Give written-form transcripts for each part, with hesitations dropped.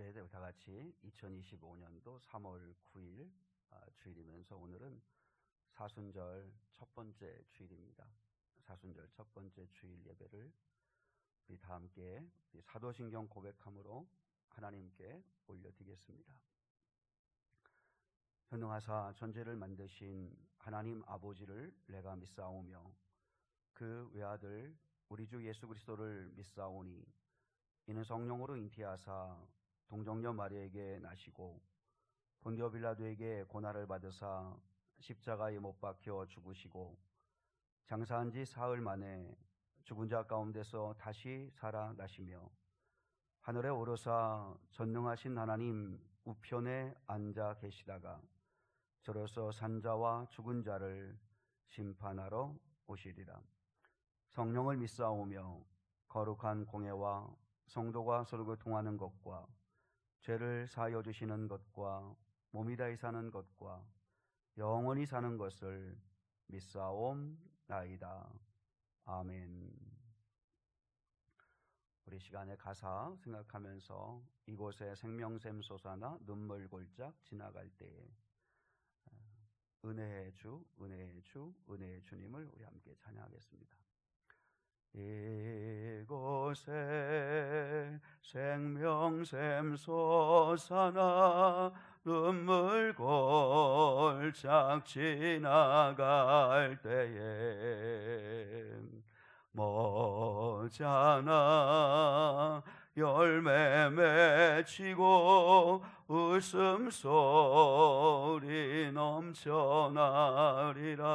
이제 다 같이 2025년도 3월 9일 주일이면서 오늘은 사순절 첫 번째 주일입니다. 사순절 첫 번째 주일 예배를 우리 다 함께 사도신경 고백함으로 하나님께 올려드리겠습니다. 전능하사 전제를 만드신 하나님 아버지를 내가 믿사오며 그 외아들 우리 주 예수 그리스도를 믿사오니 이는 성령으로 잉태하사 동정녀 마리아에게 나시고 본디오 빌라도에게 고난을 받으사 십자가에 못 박혀 죽으시고 장사한 지 사흘 만에 죽은 자 가운데서 다시 살아나시며 하늘에 오르사 전능하신 하나님 우편에 앉아 계시다가 저로서 산자와 죽은 자를 심판하러 오시리라. 성령을 믿사오며 거룩한 공회와 성도가 서로 교통하는 것과 죄를 사하여 주시는 것과 몸이 다히 사는 것과 영원히 사는 것을 믿사옵나이다. 아멘. 우리 시간의 가사 생각하면서 이곳에 생명샘 솟아나 눈물 골짝 지나갈 때에 은혜의 주, 은혜의 주, 은혜의 주님을 우리 함께 찬양하겠습니다. 이곳에 생명샘 솟아나 눈물 골짝 지나갈 때에 머지않아 열매 맺히고 웃음소리 넘쳐나리라.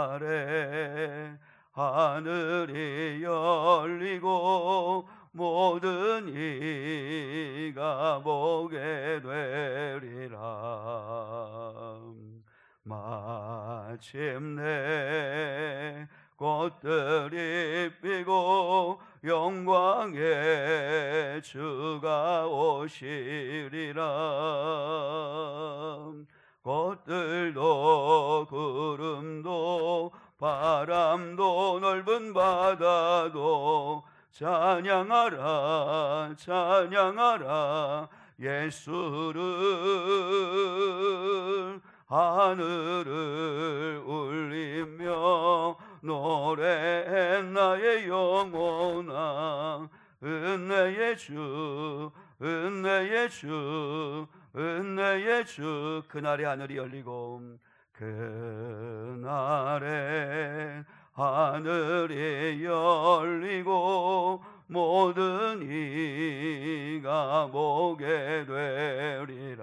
그날에 하늘이 열리고 모든 이가 보게 되리라. 마침내 꽃들이 피고 영광의 주가 오시리라. 꽃들도 구름도 바람도 넓은 바다도 찬양하라 찬양하라 예수를. 하늘을 울리며 노래해 나의 영혼아 은혜의 주 은혜의 주 은혜의 주. 그날에 하늘이 열리고 그날에 하늘이 열리고 모든 이가 보게 되리라.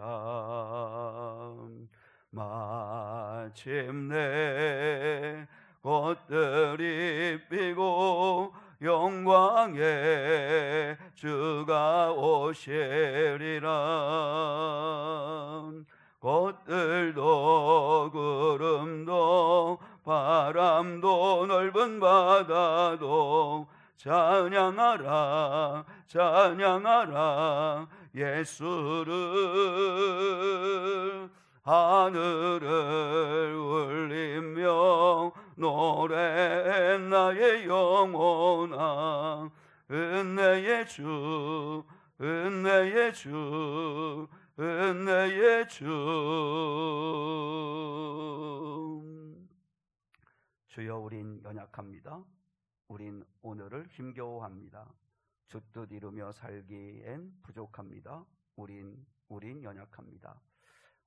마침내 꽃들이 피고 영광의 주가 오시리라. 꽃들도 구름도 바람도 넓은 바다도 찬양하라 찬양하라 예수를. 하늘을 울리며 노래해 나의 영혼아 은혜의 주 은혜의 주 은혜의 주. 주여 우린 연약합니다. 우린 오늘을 힘겨워합니다. 주 뜻 이루며 살기엔 부족합니다. 우린 연약합니다.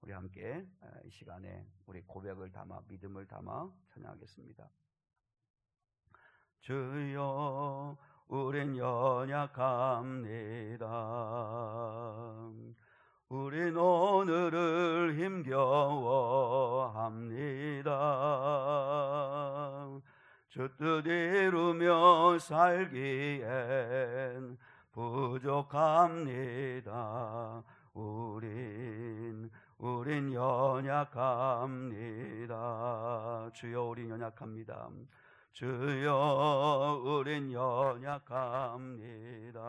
우리 함께 이 시간에 우리 고백을 담아 믿음을 담아 찬양하겠습니다. 주여 우린 연약합니다. 우린 오늘을 힘겨워합니다. 주 뜻 이루며 살기엔 부족합니다. 우린 연약합니다. 주여 우린 연약합니다. 주여 우린 연약합니다.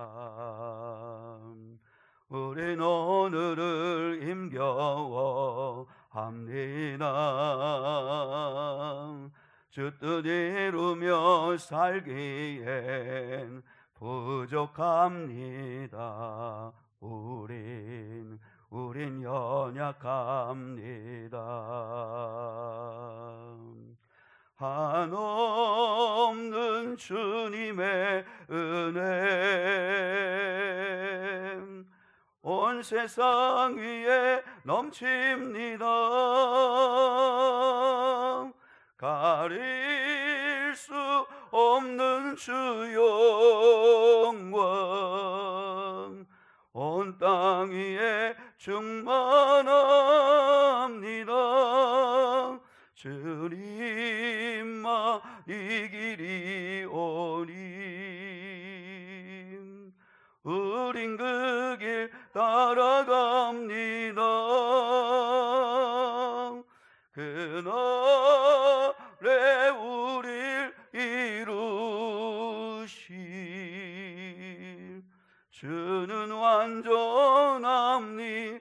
우린 오늘을 힘겨워합니다. 주 뜻 이루며 살기엔 부족합니다. 우린 연약합니다. 한없는 주님의 은혜 온 세상 위에 넘칩니다. 가릴 수 없는 주 영광 온 땅 위에 충만합니다. 주님만 이 길이 오니 우린 그 길 따라갑니다. 그날에 우릴 이루실 주는 완전합니다.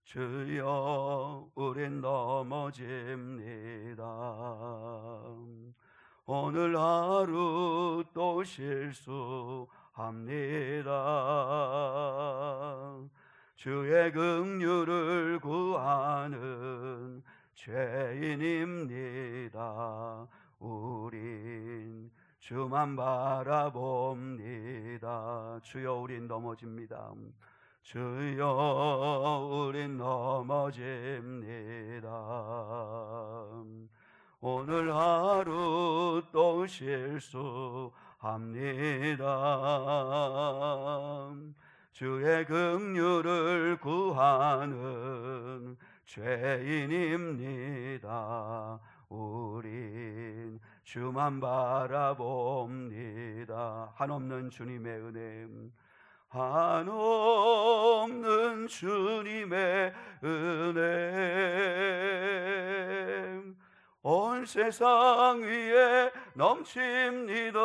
주여 우린 넘어집니다. 오늘 하루 또 실수합니다. 주의 긍휼을 구하는 죄인입니다. 우린 주만 바라봅니다. 주여 우린 넘어집니다. 주여 우린 넘어집니다. 오늘 하루 또 실수합니다. 주의 긍휼을 구하는 죄인입니다. 우린 주만 바라봅니다. 한없는 주님의 은혜, 한없는 주님의 은혜 온 세상 위에 넘칩니다.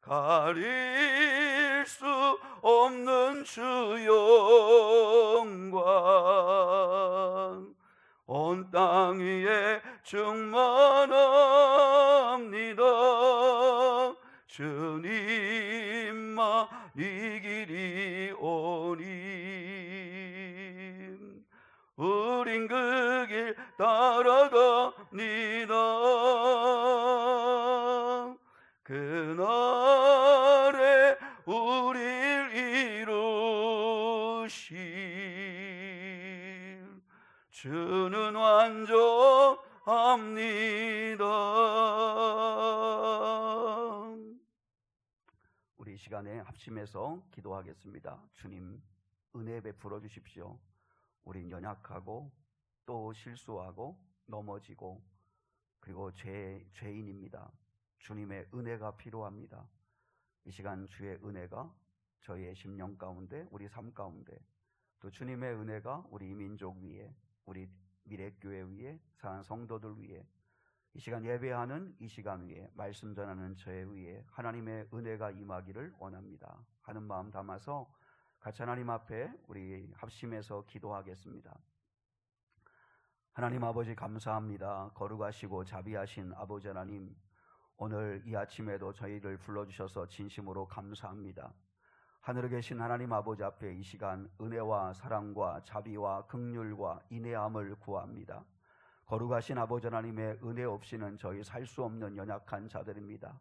가릴 수 없는 주 영광 온 땅 위에 충만합니다. 주님만 이 길이 오니 우린 그 길 따라갑니다. 그날에 우릴 이루실 주는 완전합니다. 우리 이 시간에 합심해서 기도하겠습니다. 주님 은혜 베풀어 주십시오. 우린 연약하고 또 실수하고 넘어지고 그리고 죄인입니다. 주님의 은혜가 필요합니다. 이 시간 주의 은혜가 저희의 심령 가운데, 우리 삶 가운데, 또 주님의 은혜가 우리 민족 위에, 우리 미래교회 위에, 사는 성도들 위에, 이 시간 예배하는 이 시간 위에, 말씀 전하는 저의 위에 하나님의 은혜가 임하기를 원합니다 하는 마음 담아서 같이 하나님 앞에 우리 합심해서 기도하겠습니다. 하나님 아버지 감사합니다. 거룩하시고 자비하신 아버지 하나님, 오늘 이 아침에도 저희를 불러주셔서 진심으로 감사합니다. 하늘에 계신 하나님 아버지 앞에 이 시간 은혜와 사랑과 자비와 긍휼과 인내함을 구합니다. 거룩하신 아버지 하나님의 은혜 없이는 저희 살 수 없는 연약한 자들입니다.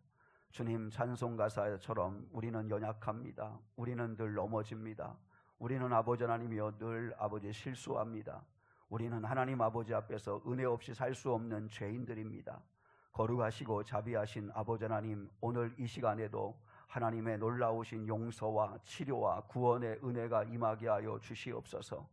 주님 찬송 가사처럼 우리는 연약합니다. 우리는 늘 넘어집니다. 우리는 아버지 하나님이여 늘 아버지 실수합니다. 우리는 하나님 아버지 앞에서 은혜 없이 살 수 없는 죄인들입니다. 거룩하시고 자비하신 아버지 하나님, 오늘 이 시간에도 하나님의 놀라우신 용서와 치료와 구원의 은혜가 임하게 하여 주시옵소서.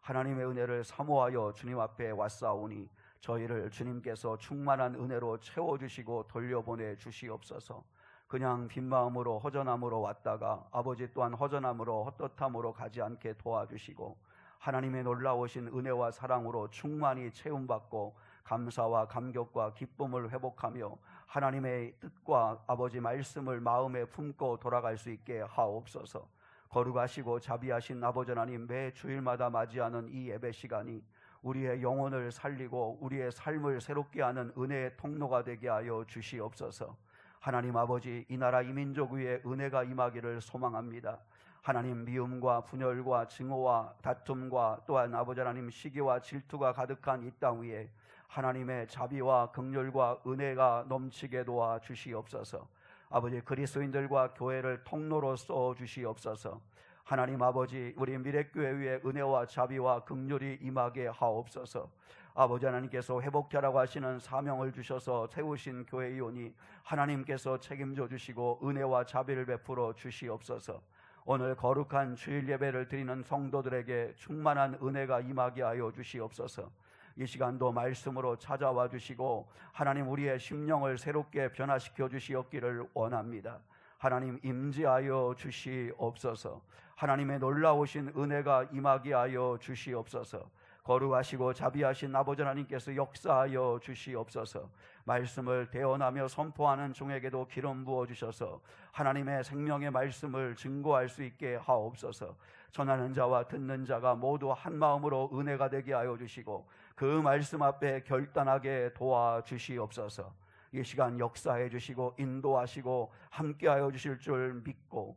하나님의 은혜를 사모하여 주님 앞에 왔사오니 저희를 주님께서 충만한 은혜로 채워주시고 돌려보내 주시옵소서. 그냥 빈마음으로 허전함으로 왔다가 아버지 또한 허전함으로 헛헛함으로 가지 않게 도와주시고 하나님의 놀라우신 은혜와 사랑으로 충만히 채움받고 감사와 감격과 기쁨을 회복하며 하나님의 뜻과 아버지 말씀을 마음에 품고 돌아갈 수 있게 하옵소서. 거룩하시고 자비하신 아버지 하나님, 매 주일마다 맞이하는 이 예배 시간이 우리의 영혼을 살리고 우리의 삶을 새롭게 하는 은혜의 통로가 되게 하여 주시옵소서. 하나님 아버지, 이 나라 이 민족 위에 은혜가 임하기를 소망합니다. 하나님, 미움과 분열과 증오와 다툼과 또한 아버지 하나님 시기와 질투가 가득한 이 땅 위에 하나님의 자비와 긍휼과 은혜가 넘치게 도와 주시옵소서. 아버지, 그리스도인들과 교회를 통로로 써 주시옵소서. 하나님 아버지, 우리 미래교회 위에 은혜와 자비와 긍휼이 임하게 하옵소서. 아버지 하나님께서 회복자라고 하시는 사명을 주셔서 세우신 교회이오니 하나님께서 책임져 주시고 은혜와 자비를 베풀어 주시옵소서. 오늘 거룩한 주일 예배를 드리는 성도들에게 충만한 은혜가 임하게 하여 주시옵소서. 이 시간도 말씀으로 찾아와 주시고 하나님 우리의 심령을 새롭게 변화시켜 주시옵기를 원합니다. 하나님 임재하여 주시옵소서. 하나님의 놀라우신 은혜가 임하게 하여 주시옵소서. 거룩하시고 자비하신 아버지 하나님께서 역사하여 주시옵소서. 말씀을 대언하며 선포하는 종에게도 기름 부어 주셔서 하나님의 생명의 말씀을 증거할 수 있게 하옵소서. 전하는 자와 듣는 자가 모두 한 마음으로 은혜가 되게 하여 주시고 그 말씀 앞에 결단하게 도와주시옵소서. 이 시간 역사해 주시고 인도하시고 함께하여 주실 줄 믿고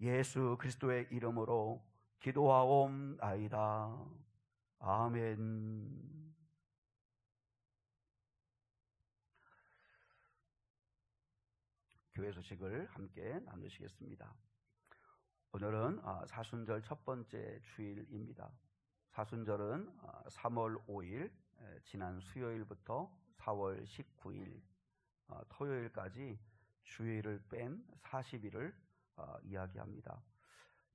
예수 그리스도의 이름으로 기도하옵나이다. 아멘. 교회 소식을 함께 나누시겠습니다. 오늘은 사순절 첫 번째 주일입니다. 사순절은 3월 5일 지난 수요일부터 4월 19일 토요일까지 주일을 뺀 40일을 이야기합니다.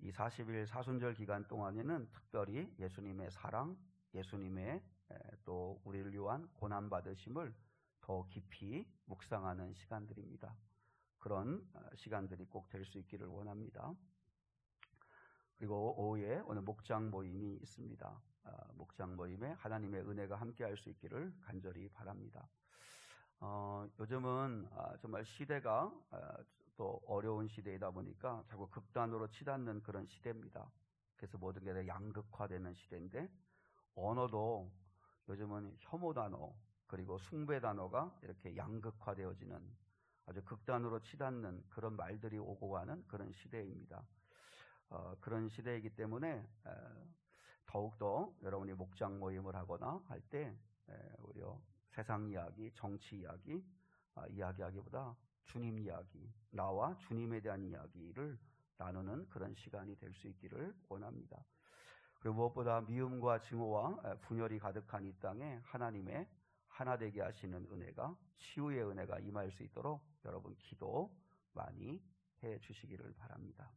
이 40일 사순절 기간 동안에는 특별히 예수님의 사랑, 예수님의 또 우리를 위한 고난받으심을 더 깊이 묵상하는 시간들입니다. 그런 시간들이 꼭 될 수 있기를 원합니다. 그리고 오후에 오늘 목장 모임이 있습니다. 목장 모임에 하나님의 은혜가 함께할 수 있기를 간절히 바랍니다. 요즘은 정말 시대가 또 어려운 시대이다 보니까 자꾸 극단으로 치닫는 그런 시대입니다. 그래서 모든 게 양극화되는 시대인데 언어도 요즘은 혐오 단어 그리고 숭배 단어가 이렇게 양극화되어지는 아주 극단으로 치닫는 그런 말들이 오고 가는 그런 시대입니다. 그런 시대이기 때문에 더욱더 여러분이 목장 모임을 하거나 할 때 오히려 세상 이야기, 정치 이야기 이야기하기보다 주님 이야기, 나와 주님에 대한 이야기를 나누는 그런 시간이 될 수 있기를 원합니다. 그리고 무엇보다 미움과 증오와 분열이 가득한 이 땅에 하나님의 하나 되게 하시는 은혜가, 치유의 은혜가 임할 수 있도록 여러분 기도 많이 해 주시기를 바랍니다.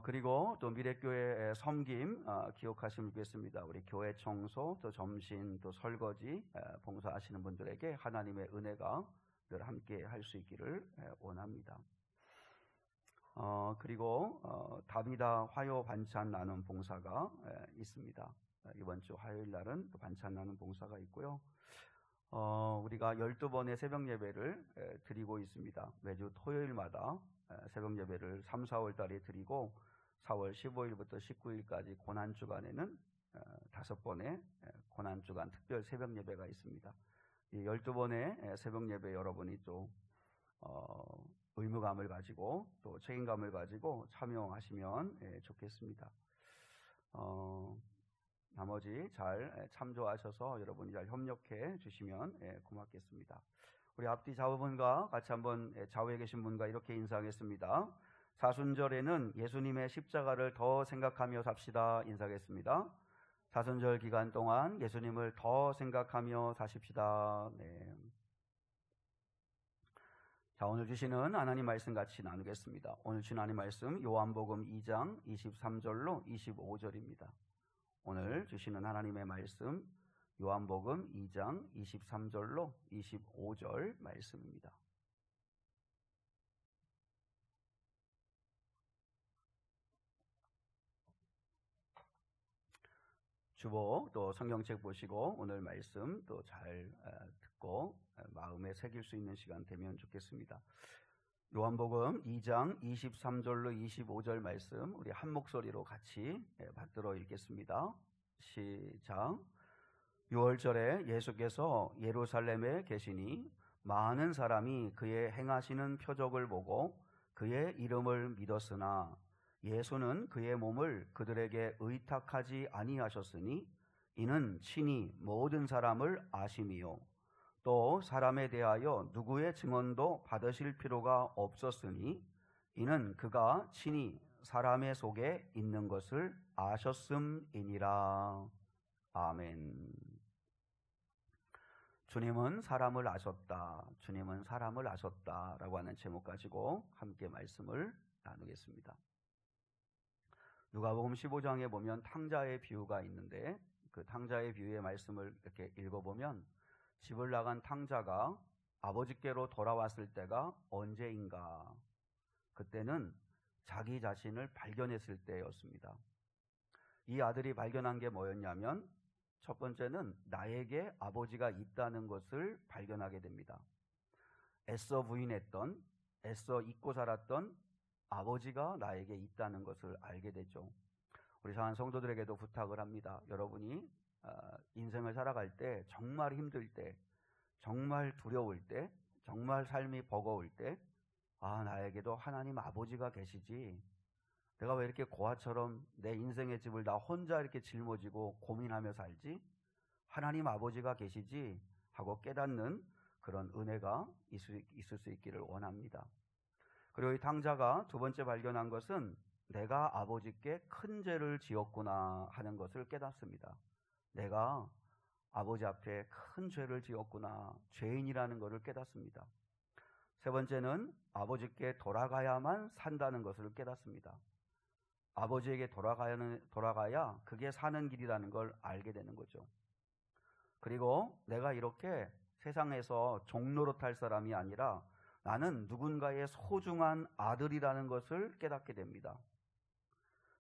그리고 또 미래교회 섬김 기억하시면 좋겠습니다. 우리 교회 청소, 또 점심, 또 설거지 봉사하시는 분들에게 하나님의 은혜가 늘 함께 할 수 있기를 원합니다. 그리고 다비다 화요 반찬 나눔 봉사가 있습니다. 이번 주 화요일 날은 또 반찬 나눔 봉사가 있고요. 우리가 12번의 새벽 예배를 드리고 있습니다. 매주 토요일마다 새벽 예배를 3, 4월 달에 드리고 4월 15일부터 19일까지 고난주간에는 5번의 고난주간 특별 새벽 예배가 있습니다. 이 12번의 새벽 예배 여러분이 또 의무감을 가지고 또 책임감을 가지고 참여하시면 좋겠습니다. 나머지 잘 참조하셔서 여러분이 잘 협력해 주시면 고맙겠습니다. 우리 앞뒤 좌우분과 같이 한번 좌우에 계신 분과 이렇게 인사하겠습니다. 사순절에는 예수님의 십자가를 더 생각하며 삽시다. 인사하겠습니다. 사순절 기간 동안 예수님을 더 생각하며 사십시다. 네. 자, 오늘 주시는 하나님 말씀 같이 나누겠습니다. 오늘 주신 하나님 말씀 요한복음 2장 23절로 25절입니다. 오늘 주시는 하나님의 말씀 요한복음 2장 23절로 25절 말씀입니다. 주보 또 성경책 보시고 오늘 말씀 또 잘 듣고 마음에 새길 수 있는 시간 되면 좋겠습니다. 요한복음 2장 23절로 25절 말씀 우리 한 목소리로 같이 받들어 읽겠습니다. 시작. 6월절에 예수께서 예루살렘에 계시니 많은 사람이 그의 행하시는 표적을 보고 그의 이름을 믿었으나 예수는 그의 몸을 그들에게 의탁하지 아니하셨으니 이는 친히 모든 사람을 아심이요 또 사람에 대하여 누구의 증언도 받으실 필요가 없었으니 이는 그가 친히 사람의 속에 있는 것을 아셨음이니라. 아멘. 주님은 사람을 아셨다. 주님은 사람을 아셨다 라고 하는 제목 가지고 함께 말씀을 나누겠습니다. 누가복음 15장에 보면 탕자의 비유가 있는데 그 탕자의 비유의 말씀을 이렇게 읽어보면 집을 나간 탕자가 아버지께로 돌아왔을 때가 언제인가? 그때는 자기 자신을 발견했을 때였습니다. 이 아들이 발견한 게 뭐였냐면 첫 번째는 나에게 아버지가 있다는 것을 발견하게 됩니다. 애써 부인했던, 애써 잊고 살았던 아버지가 나에게 있다는 것을 알게 되죠. 우리 사랑하는 성도들에게도 부탁을 합니다. 여러분이 인생을 살아갈 때 정말 힘들 때, 정말 두려울 때, 정말 삶이 버거울 때 나에게도 하나님 아버지가 계시지, 내가 왜 이렇게 고아처럼 내 인생의 집을 나 혼자 이렇게 짊어지고 고민하며 살지? 하나님 아버지가 계시지 하고 깨닫는 그런 은혜가 있을 수 있기를 원합니다. 그리고 이 탕자가 두 번째 발견한 것은 내가 아버지께 큰 죄를 지었구나 하는 것을 깨닫습니다. 내가 아버지 앞에 큰 죄를 지었구나, 죄인이라는 것을 깨닫습니다. 세 번째는 아버지께 돌아가야만 산다는 것을 깨닫습니다. 아버지에게 돌아가야 그게 사는 길이라는 걸 알게 되는 거죠. 그리고 내가 이렇게 세상에서 종노릇할 사람이 아니라 나는 누군가의 소중한 아들이라는 것을 깨닫게 됩니다.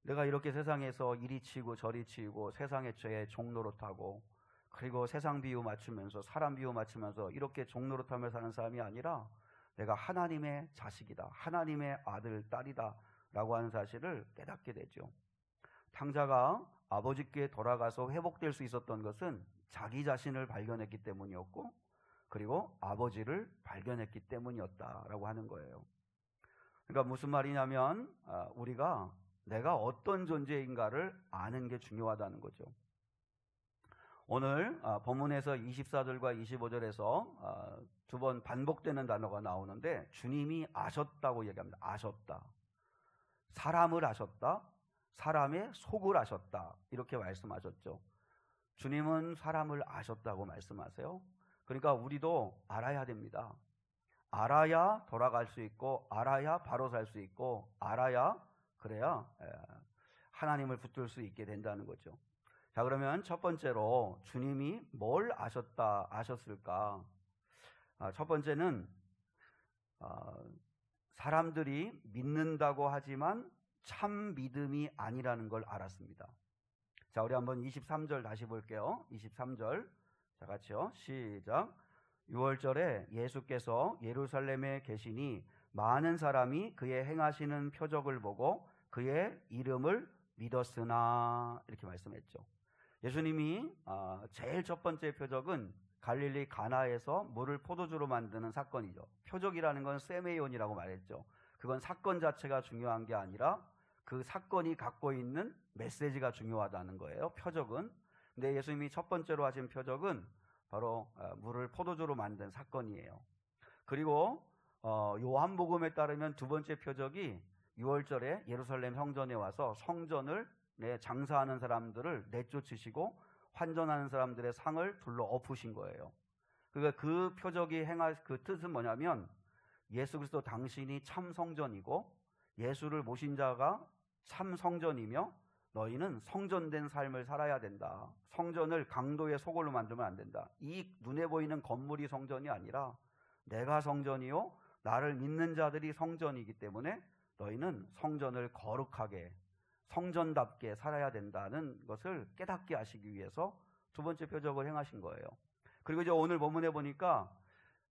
내가 이렇게 세상에서 이리 치고 저리 치고 세상의 죄에 종노릇하고 그리고 세상 비유 맞추면서 사람 비유 맞추면서 이렇게 종노릇하며 사는 사람이 아니라 내가 하나님의 자식이다, 하나님의 아들, 딸이다 라고 하는 사실을 깨닫게 되죠. 탕자가 아버지께 돌아가서 회복될 수 있었던 것은 자기 자신을 발견했기 때문이었고 그리고 아버지를 발견했기 때문이었다라고 하는 거예요. 그러니까 무슨 말이냐면 우리가 내가 어떤 존재인가를 아는 게 중요하다는 거죠. 오늘 본문에서 24절과 25절에서 두 번 반복되는 단어가 나오는데 주님이 아셨다고 얘기합니다. 아셨다. 사람을 아셨다. 사람의 속을 아셨다. 이렇게 말씀하셨죠. 주님은 사람을 아셨다고 말씀하세요. 그러니까 우리도 알아야 됩니다. 알아야 돌아갈 수 있고 알아야 바로 살 수 있고 그래야 하나님을 붙들 수 있게 된다는 거죠. 자, 그러면 첫 번째로 주님이 뭘 아셨을까? 첫 번째는 사람들이 믿는다고 하지만 참 믿음이 아니라는 걸 알았습니다. 자, 우리 한번 23절 다시 볼게요. 23절. 자, 같이요. 시작. 6월절에 예수께서 예루살렘에 계시니 많은 사람이 그의 행하시는 표적을 보고 그의 이름을 믿었으나 이렇게 말씀했죠. 예수님이 제일 첫 번째 표적은 갈릴리 가나에서 물을 포도주로 만드는 사건이죠. 표적이라는 건 세메이온이라고 말했죠. 그건 사건 자체가 중요한 게 아니라 그 사건이 갖고 있는 메시지가 중요하다는 거예요. 표적은. 근데 예수님이 첫 번째로 하신 표적은 바로 물을 포도주로 만든 사건이에요. 그리고 요한복음에 따르면 두 번째 표적이 6월절에 예루살렘 성전에 와서 성전을 장사하는 사람들을 내쫓으시고 환전하는 사람들의 상을 둘러 엎으신 거예요. 그러니까 그 표적이 행할 그 뜻은 뭐냐면 예수 그리스도 당신이 참 성전이고 예수를 모신 자가 참 성전이며 너희는 성전된 삶을 살아야 된다. 성전을 강도의 소굴로 만들면 안 된다. 이 눈에 보이는 건물이 성전이 아니라 내가 성전이요 나를 믿는 자들이 성전이기 때문에 너희는 성전을 거룩하게 성전답게 살아야 된다는 것을 깨닫게 하시기 위해서 두 번째 표적을 행하신 거예요. 그리고 이제 오늘 본문에 보니까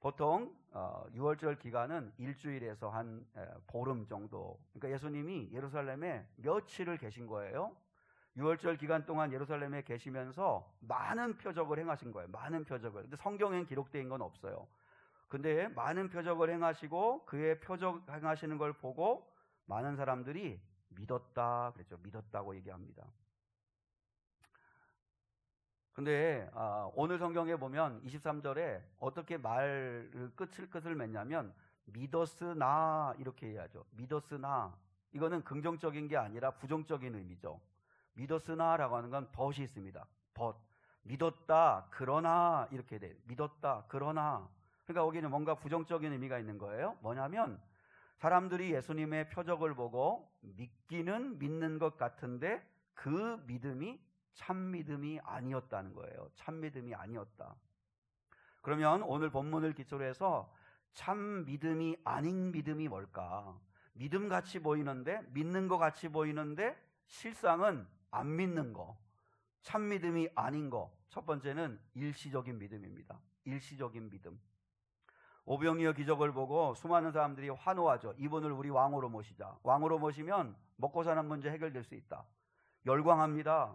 보통 유월절 기간은 일주일에서 한 보름 정도. 그러니까 예수님이 예루살렘에 며칠을 계신 거예요. 유월절 기간 동안 예루살렘에 계시면서 많은 표적을 행하신 거예요. 많은 표적을. 근데 성경엔 기록된 건 없어요. 근데 많은 표적을 행하시고 그의 표적 행하시는 걸 보고 많은 사람들이 믿었다 그랬죠. 믿었다고 얘기합니다. 근데 오늘 성경에 보면 23절에 어떻게 말을 끝을 맺냐면 믿었으나 이렇게 해야죠. 믿었으나. 이거는 긍정적인 게 아니라 부정적인 의미죠. 믿었으나라고 하는 건 but이 있습니다. but. 믿었다 그러나 이렇게 돼. 믿었다 그러나. 그러니까 거기는 뭔가 부정적인 의미가 있는 거예요. 뭐냐면 사람들이 예수님의 표적을 보고 믿기는 믿는 것 같은데 그 믿음이 참 믿음이 아니었다는 거예요. 참 믿음이 아니었다. 그러면 오늘 본문을 기초로 해서 참 믿음이 아닌 믿음이 뭘까? 믿음 같이 보이는데, 믿는 것 같이 보이는데 실상은 안 믿는 거, 참 믿음이 아닌 거. 첫 번째는 일시적인 믿음입니다. 일시적인 믿음. 오병이어 기적을 보고 수많은 사람들이 환호하죠. 이분을 우리 왕으로 모시자. 왕으로 모시면 먹고 사는 문제 해결될 수 있다. 열광합니다.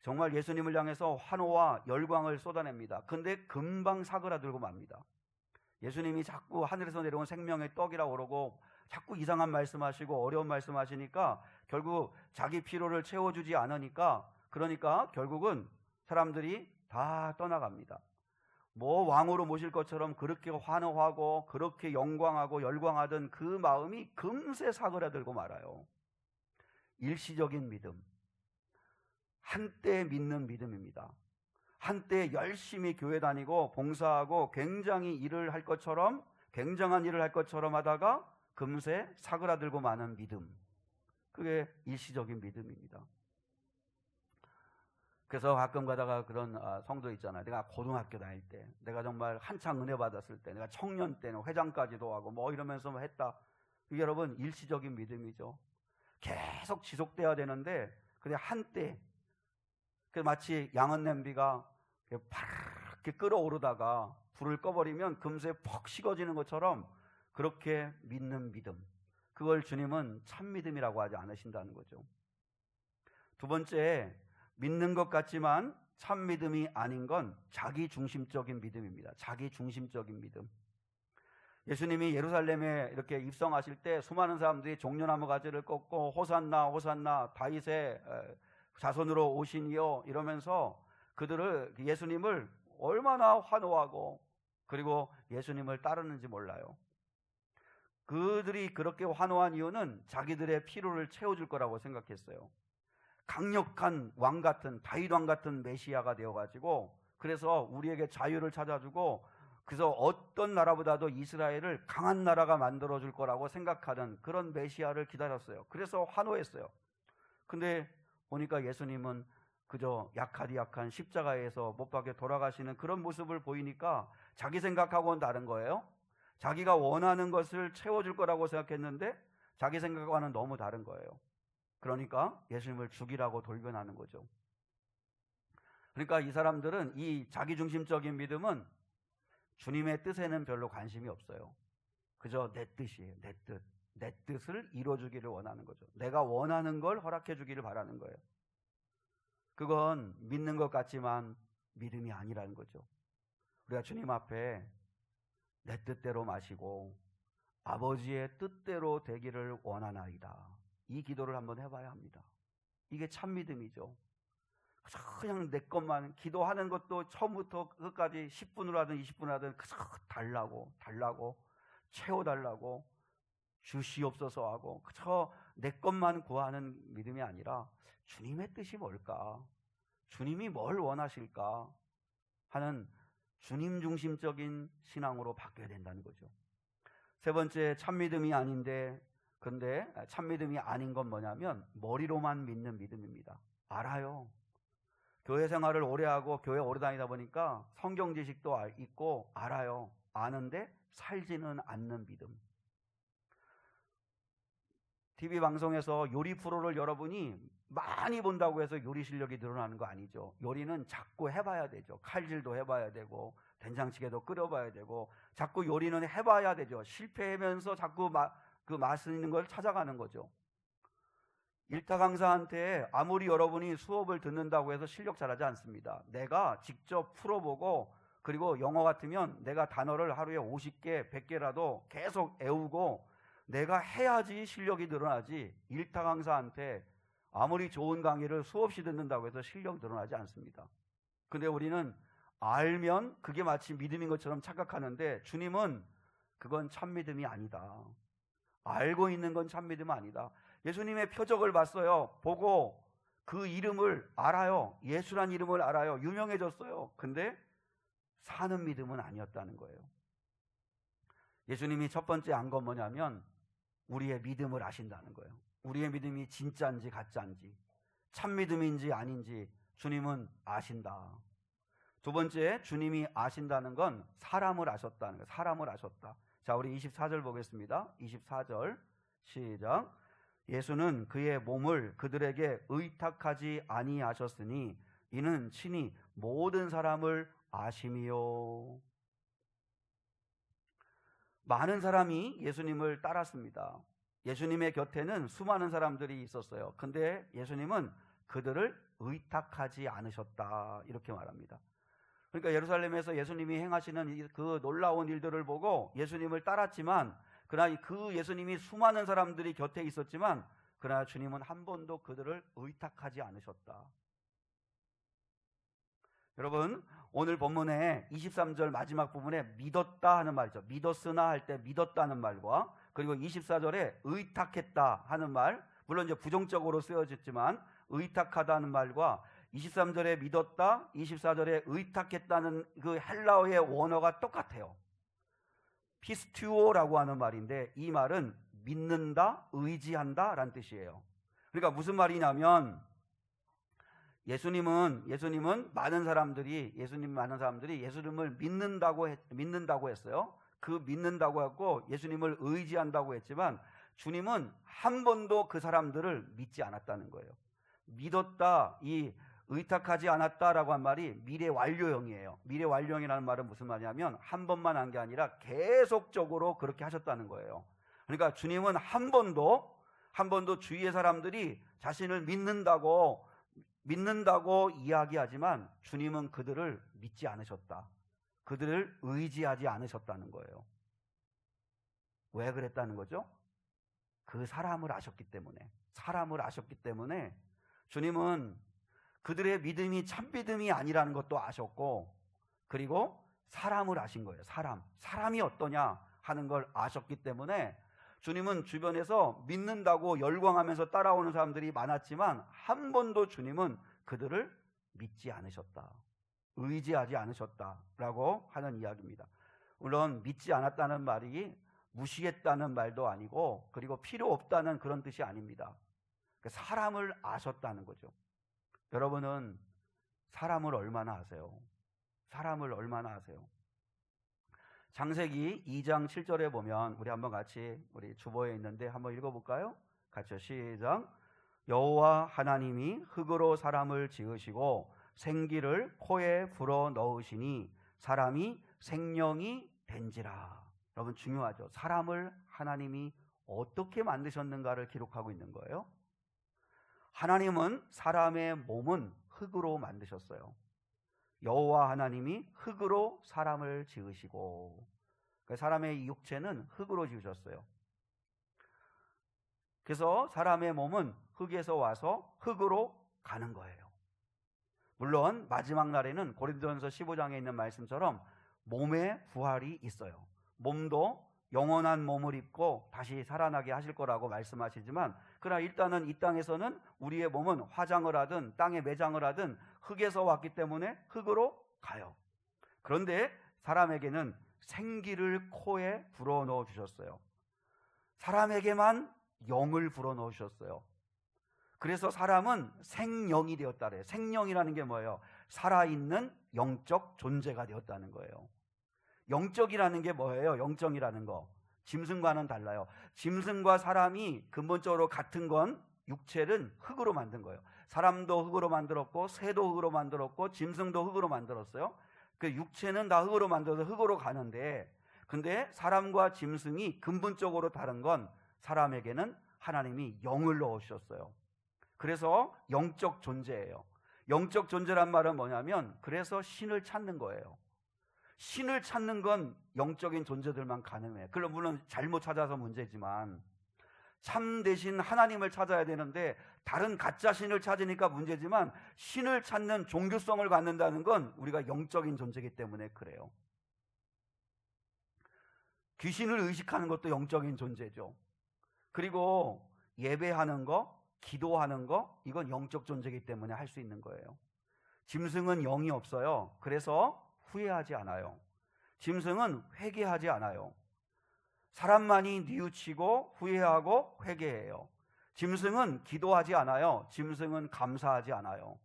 정말 예수님을 향해서 환호와 열광을 쏟아냅니다. 근데 금방 사그라들고 맙니다. 예수님이 자꾸 하늘에서 내려온 생명의 떡이라고 그러고 자꾸 이상한 말씀하시고 어려운 말씀하시니까 결국 자기 피로를 채워주지 않으니까, 그러니까 결국은 사람들이 다 떠나갑니다. 뭐 왕으로 모실 것처럼 그렇게 환호하고 그렇게 영광하고 열광하던 그 마음이 금세 사그라들고 말아요. 일시적인 믿음. 한때 믿는 믿음입니다. 한때 열심히 교회 다니고 봉사하고 굉장히 일을 할 것처럼, 굉장한 일을 할 것처럼 하다가 금세 사그라들고 마는 믿음. 그게 일시적인 믿음입니다. 그래서 가끔 가다가 그런 성도 있잖아요. 내가 고등학교 다닐 때, 내가 정말 한창 은혜 받았을 때, 내가 청년 때는 회장까지도 하고 뭐 이러면서 뭐 했다. 이게 여러분 일시적인 믿음이죠. 계속 지속돼야 되는데 그게 한때, 마치 양은 냄비가 파랗게 끓어오르다가 불을 꺼버리면 금세 퍽 식어지는 것처럼 그렇게 믿는 믿음. 그걸 주님은 참 믿음이라고 하지 않으신다는 거죠. 두 번째, 믿는 것 같지만 참 믿음이 아닌 건 자기 중심적인 믿음입니다. 자기 중심적인 믿음. 예수님이 예루살렘에 이렇게 입성하실 때 수많은 사람들이 종려나무 가지를 꺾고 호산나 호산나 다윗의 자손으로 오시니요 이러면서 그들을, 예수님을 얼마나 환호하고 그리고 예수님을 따르는지 몰라요. 그들이 그렇게 환호한 이유는 자기들의 피로를 채워줄 거라고 생각했어요. 강력한 왕 같은, 다윗 왕 같은 메시아가 되어가지고 그래서 우리에게 자유를 찾아주고 그래서 어떤 나라보다도 이스라엘을 강한 나라가 만들어줄 거라고 생각하는 그런 메시아를 기다렸어요. 그래서 환호했어요. 근데 보니까 예수님은 그저 약하디 약한 십자가에서 못 박혀 돌아가시는 그런 모습을 보이니까 자기 생각하고는 다른 거예요. 자기가 원하는 것을 채워줄 거라고 생각했는데 자기 생각과는 너무 다른 거예요. 그러니까 예수님을 죽이라고 돌변하는 거죠. 그러니까 이 사람들은 이 자기중심적인 믿음은 주님의 뜻에는 별로 관심이 없어요. 그저 내 뜻이에요. 내 뜻. 내 뜻을 이루어주기를 원하는 거죠. 내가 원하는 걸 허락해 주기를 바라는 거예요. 그건 믿는 것 같지만 믿음이 아니라는 거죠. 우리가 주님 앞에 내 뜻대로 마시고 아버지의 뜻대로 되기를 원하나이다. 이 기도를 한번 해봐야 합니다. 이게 참 믿음이죠. 그냥 내 것만, 기도하는 것도 처음부터 끝까지 10분을 하든 20분을 하든 달라고 채워달라고 주시옵소서 하고 그저 내 것만 구하는 믿음이 아니라 주님의 뜻이 뭘까? 주님이 뭘 원하실까? 하는 주님 중심적인 신앙으로 바뀌어야 된다는 거죠. 세 번째, 참믿음이 아닌데, 근데 참믿음이 아닌 건 뭐냐면 머리로만 믿는 믿음입니다. 알아요. 교회 생활을 오래 하고 교회 오래 다니다 보니까 성경 지식도 있고 알아요. 아는데 살지는 않는 믿음. TV 방송에서 요리 프로를 여러분이 많이 본다고 해서 요리 실력이 늘어나는 거 아니죠. 요리는 자꾸 해봐야 되죠. 칼질도 해봐야 되고 된장찌개도 끓여봐야 되고 자꾸 요리는 해봐야 되죠. 실패하면서 자꾸 그 맛 있는 걸 찾아가는 거죠. 일타 강사한테 아무리 여러분이 수업을 듣는다고 해서 실력 잘하지 않습니다. 내가 직접 풀어보고, 그리고 영어 같으면 내가 단어를 하루에 50개, 100개라도 계속 외우고 내가 해야지 실력이 늘어나지, 일타 강사한테 아무리 좋은 강의를 수없이 듣는다고 해서 실력이 늘어나지 않습니다. 근데 우리는 알면 그게 마치 믿음인 것처럼 착각하는데, 주님은 그건 참 믿음이 아니다. 알고 있는 건 참 믿음 아니다. 예수님의 표적을 봤어요. 보고 그 이름을 알아요. 예수란 이름을 알아요. 유명해졌어요. 근데 사는 믿음은 아니었다는 거예요. 예수님이 첫 번째 안 건 뭐냐면 우리의 믿음을 아신다는 거예요. 우리의 믿음이 진짜인지 가짜인지, 참 믿음인지 아닌지 주님은 아신다. 두 번째, 주님이 아신다는 건 사람을 아셨다는 거예요. 사람을 아셨다. 자, 우리 24절 보겠습니다. 24절 시작. 예수는 그의 몸을 그들에게 의탁하지 아니하셨으니 이는 친히 모든 사람을 아심이요. 많은 사람이 예수님을 따랐습니다. 예수님의 곁에는 수많은 사람들이 있었어요. 근데 예수님은 그들을 의탁하지 않으셨다, 이렇게 말합니다. 그러니까 예루살렘에서 예수님이 행하시는 그 놀라운 일들을 보고 예수님을 따랐지만, 그러나 그 예수님이 수많은 사람들이 곁에 있었지만, 그러나 주님은 한 번도 그들을 의탁하지 않으셨다. 여러분, 오늘 본문에 23절 마지막 부분에 믿었다 하는 말이죠. 믿었으나 할 때 믿었다는 말과, 그리고 24절에 의탁했다 하는 말, 물론 이제 부정적으로 쓰여졌지만 의탁하다는 말과 23절에 믿었다, 24절에 의탁했다는 그 헬라어의 원어가 똑같아요. 피스튜오라고 하는 말인데, 이 말은 믿는다, 의지한다 라는 뜻이에요. 그러니까 무슨 말이냐면, 예수님은 많은 사람들이 예수님을 믿는다고 했어요. 그 믿는다고 했고 예수님을 의지한다고 했지만, 주님은 한 번도 그 사람들을 믿지 않았다는 거예요. 믿었다, 이 의탁하지 않았다라고 한 말이 미래 완료형이에요. 미래 완료형이라는 말은 무슨 말이냐면 한 번만 한 게 아니라 계속적으로 그렇게 하셨다는 거예요. 그러니까 주님은 한 번도 주위의 사람들이 자신을 믿는다고 이야기하지만 주님은 그들을 믿지 않으셨다. 그들을 의지하지 않으셨다는 거예요. 왜 그랬다는 거죠? 그 사람을 아셨기 때문에 주님은 그들의 믿음이 참 믿음이 아니라는 것도 아셨고, 그리고 사람을 아신 거예요. 사람이 어떠냐 하는 걸 아셨기 때문에 주님은 주변에서 믿는다고 열광하면서 따라오는 사람들이 많았지만 한 번도 주님은 그들을 믿지 않으셨다, 의지하지 않으셨다라고 하는 이야기입니다. 물론 믿지 않았다는 말이 무시했다는 말도 아니고, 그리고 필요 없다는 그런 뜻이 아닙니다. 사람을 아셨다는 거죠. 여러분은 사람을 얼마나 아세요? 창세기 2장 7절에 보면, 우리 한번 같이, 우리 주보에 있는데 한번 읽어볼까요? 같이 시작. 여호와 하나님이 흙으로 사람을 지으시고 생기를 코에 불어 넣으시니 사람이 생명이 된지라. 여러분, 중요하죠. 사람을 하나님이 어떻게 만드셨는가를 기록하고 있는 거예요. 하나님은 사람의 몸은 흙으로 만드셨어요. 여호와 하나님이 흙으로 사람을 지으시고, 사람의 육체는 흙으로 지으셨어요. 그래서 사람의 몸은 흙에서 와서 흙으로 가는 거예요. 물론 마지막 날에는 고린도전서 15장에 있는 말씀처럼 몸의 부활이 있어요. 몸도 영원한 몸을 입고 다시 살아나게 하실 거라고 말씀하시지만, 그러나 일단은 이 땅에서는 우리의 몸은 화장을 하든 땅에 매장을 하든 흙에서 왔기 때문에 흙으로 가요. 그런데 사람에게는 생기를 코에 불어넣어 주셨어요. 사람에게만 영을 불어넣어 주셨어요. 그래서 사람은 생령이 되었다 그래요. 생령이라는 게 뭐예요? 살아있는 영적 존재가 되었다는 거예요. 영적이라는 게 뭐예요? 영적이라는 거, 짐승과는 달라요. 짐승과 사람이 근본적으로 같은 건 육체는 흙으로 만든 거예요. 사람도 흙으로 만들었고 새도 흙으로 만들었고 짐승도 흙으로 만들었어요. 그 육체는 다 흙으로 만들어서 흙으로 가는데, 근데 사람과 짐승이 근본적으로 다른 건 사람에게는 하나님이 영을 넣으셨어요. 그래서 영적 존재예요. 영적 존재란 말은 뭐냐면, 그래서 신을 찾는 거예요. 신을 찾는 건 영적인 존재들만 가능해요. 물론 잘못 찾아서 문제지만, 참 대신 하나님을 찾아야 되는데 다른 가짜 신을 찾으니까 문제지만, 신을 찾는 종교성을 갖는다는 건 우리가 영적인 존재이기 때문에 그래요. 귀신을 의식하는 것도 영적인 존재죠. 그리고 예배하는 거, 기도하는 거, 이건 영적 존재이기 때문에 할 수 있는 거예요. 짐승은 영이 없어요. 그래서 후회하지 않아요. 짐승은 회개하지 않아요. 사람만이 뉘우치고 후회하고 회개해요. 짐승은 기도하지 않아요. 짐승은 감사하지 않아요.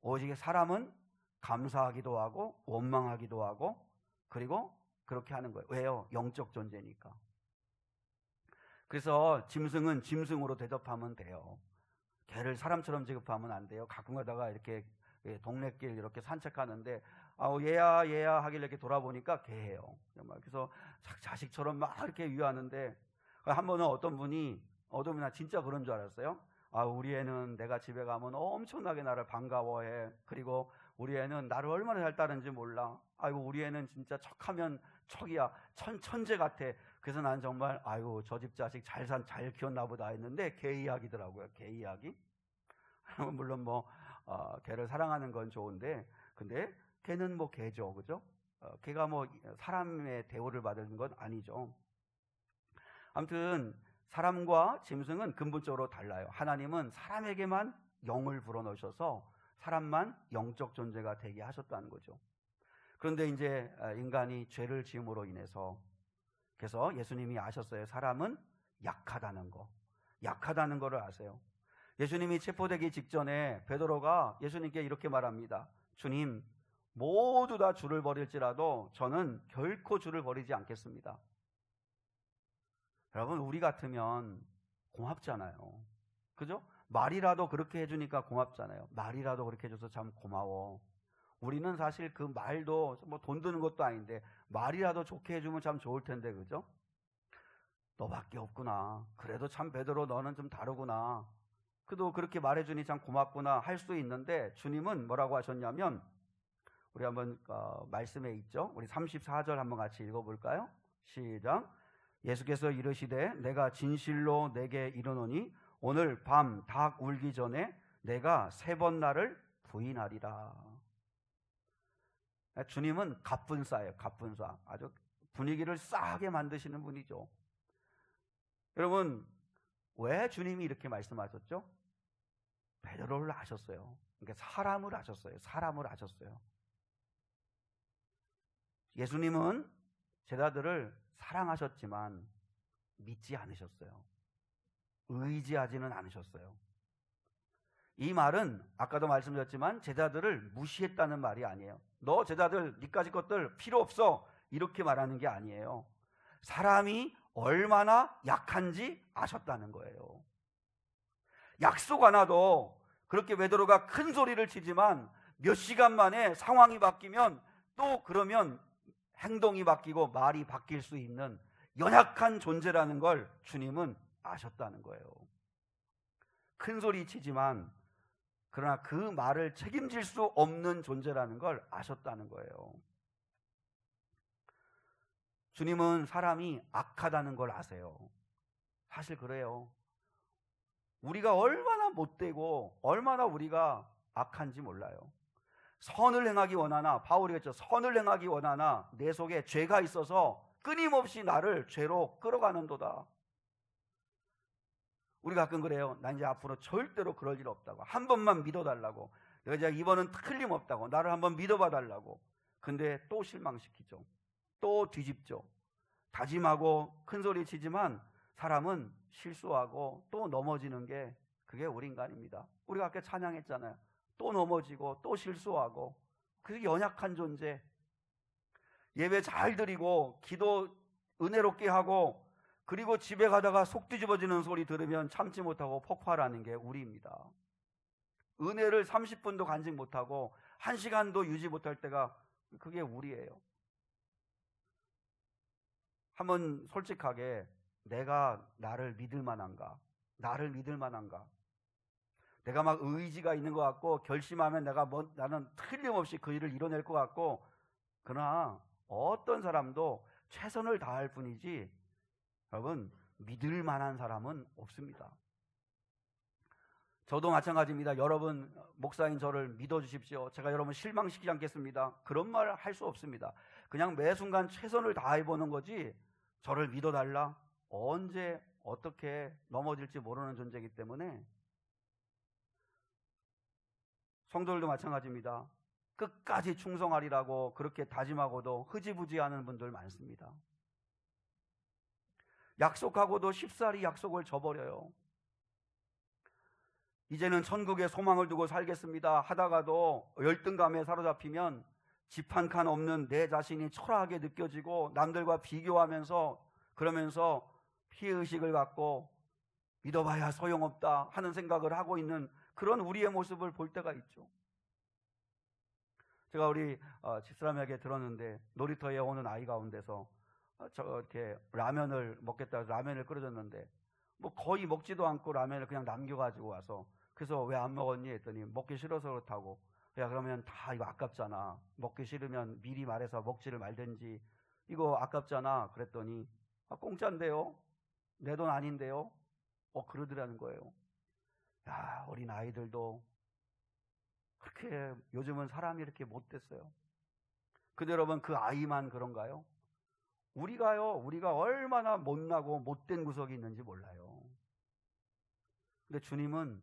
오직 사람은 감사하기도 하고 원망하기도 하고, 그리고 그렇게 하는 거예요. 왜요? 영적 존재니까. 그래서 짐승은 짐승으로 대접하면 돼요. 개를 사람처럼 취급하면 안 돼요. 가끔 가다가 이렇게 동네길 이렇게 산책하는데 얘야 얘야 하길래 이렇게 돌아보니까 개예요. 그래서 자식처럼 막 이렇게 위하는데, 한 번은 어떤 분이 나 진짜 그런 줄 알았어요. 우리 애는 내가 집에 가면 엄청나게 나를 반가워해. 그리고 우리 애는 나를 얼마나 잘 따르는지 몰라. 아이고 우리 애는 진짜 척하면 척이야. 천재 같아. 그래서 난 정말 저 집 자식 잘 키웠나 보다 했는데, 개 이야기더라고요. 개 이야기. 물론 개를 사랑하는 건 좋은데, 근데 개는 개죠, 그죠? 개가 사람의 대우를 받는 건 아니죠. 아무튼 사람과 짐승은 근본적으로 달라요. 하나님은 사람에게만 영을 불어넣으셔서 사람만 영적 존재가 되게 하셨다는 거죠. 그런데 이제 인간이 죄를 지음으로 인해서, 그래서 예수님이 아셨어요. 사람은 약하다는 거를 아세요. 예수님이 체포되기 직전에 베드로가 예수님께 이렇게 말합니다. 주님, 모두 다 주를 버릴지라도 저는 결코 주를 버리지 않겠습니다. 여러분, 우리 같으면 고맙잖아요. 그죠? 말이라도 그렇게 해주니까 고맙잖아요. 말이라도 그렇게 해줘서 참 고마워. 우리는 사실 그 말도 돈 드는 것도 아닌데 말이라도 좋게 해주면 참 좋을 텐데, 그죠? 너밖에 없구나. 그래도 참 베드로 너는 좀 다르구나. 그래도 그렇게 말해주니 참 고맙구나 할 수 있는데, 주님은 뭐라고 하셨냐면, 우리 한번 말씀에 있죠. 우리 34절 한번 같이 읽어볼까요? 시작. 예수께서 이르시되 내가 진실로 내게 이르노니 오늘 밤 닭 울기 전에 내가 3번 나를 부인하리라. 주님은 갑분싸예요. 갑분싸. 아주 분위기를 싸하게 만드시는 분이죠. 여러분, 왜 주님이 이렇게 말씀하셨죠? 베드로를 아셨어요. 그러니까 사람을 아셨어요. 사람을 아셨어요. 예수님은 제자들을 사랑하셨지만 믿지 않으셨어요. 의지하지는 않으셨어요. 이 말은 아까도 말씀드렸지만 제자들을 무시했다는 말이 아니에요. 너 제자들 니까지 것들 필요 없어 이렇게 말하는 게 아니에요. 사람이 얼마나 약한지 아셨다는 거예요. 약속 하나도 그렇게 베드로가 큰 소리를 치지만 몇 시간 만에 상황이 바뀌면 또 그러면 행동이 바뀌고 말이 바뀔 수 있는 연약한 존재라는 걸 주님은 아셨다는 거예요. 큰 소리 치지만 그러나 그 말을 책임질 수 없는 존재라는 걸 아셨다는 거예요. 주님은 사람이 악하다는 걸 아세요. 사실 그래요. 우리가 얼마나 못되고 얼마나 우리가 악한지 몰라요. 선을 행하기 원하나, 바울이 했죠. 선을 행하기 원하나 내 속에 죄가 있어서 끊임없이 나를 죄로 끌어가는도다. 우리 가끔 그래요. 나 이제 앞으로 절대로 그럴 일 없다고. 한 번만 믿어달라고. 내가 이제 이번은 틀림없다고. 나를 한번 믿어봐달라고. 근데 또 실망시키죠. 또 뒤집죠. 다짐하고 큰 소리 치지만 사람은 실수하고 또 넘어지는 게 그게 우리 인간입니다. 우리가 아까 찬양했잖아요. 또 넘어지고 또 실수하고. 그게 연약한 존재. 예배 잘 드리고 기도 은혜롭게 하고 그리고 집에 가다가 속 뒤집어지는 소리 들으면 참지 못하고 폭발하는 게 우리입니다. 은혜를 30분도 간직 못하고 1시간도 유지 못할 때가 그게 우리예요. 한번 솔직하게 내가 나를 믿을 만한가? 나를 믿을 만한가? 내가 막 의지가 있는 것 같고 결심하면 나는 틀림없이 그 일을 이뤄낼 것 같고, 그러나 어떤 사람도 최선을 다할 뿐이지 여러분 믿을 만한 사람은 없습니다. 저도 마찬가지입니다. 여러분 목사인 저를 믿어주십시오. 제가 여러분 실망시키지 않겠습니다. 그런 말 할 수 없습니다. 그냥 매 순간 최선을 다해보는 거지 저를 믿어달라? 언제 어떻게 넘어질지 모르는 존재이기 때문에. 성도들도 마찬가지입니다. 끝까지 충성하리라고 그렇게 다짐하고도 흐지부지하는 분들 많습니다. 약속하고도 쉽사리 약속을 저버려요. 이제는 천국에 소망을 두고 살겠습니다 하다가도 열등감에 사로잡히면 집 한 칸 없는 내 자신이 초라하게 느껴지고 남들과 비교하면서 그러면서 피해의식을 갖고 믿어봐야 소용없다 하는 생각을 하고 있는 그런 우리의 모습을 볼 때가 있죠. 제가 우리 집사람에게 들었는데 놀이터에 오는 아이 가운데서 이렇게 라면을 먹겠다 해서 라면을 끓여줬는데 뭐 거의 먹지도 않고 라면을 그냥 남겨가지고 와서, 그래서 왜 안 먹었니 했더니 먹기 싫어서 그렇다고. 야, 그러면 다 이거 아깝잖아. 먹기 싫으면 미리 말해서 먹지를 말든지. 이거 아깝잖아. 그랬더니 공짜인데요? 내 돈 아닌데요? 그러더라는 거예요. 야, 어린 아이들도 그렇게 요즘은 사람이 이렇게 못됐어요. 근데 여러분 그 아이만 그런가요? 우리가 얼마나 못나고 못된 구석이 있는지 몰라요. 근데 주님은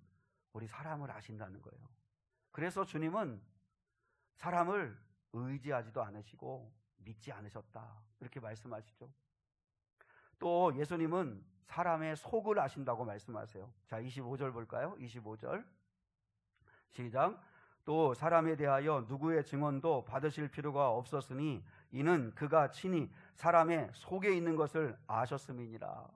우리 사람을 아신다는 거예요. 그래서 주님은 사람을 의지하지도 않으시고 믿지 않으셨다 이렇게 말씀하시죠. 또 예수님은 사람의 속을 아신다고 말씀하세요. 자, 25절 볼까요? 25절 시작. 또 사람에 대하여 누구의 증언도 받으실 필요가 없었으니 이는 그가 친히 사람의 속에 있는 것을 아셨음이니라.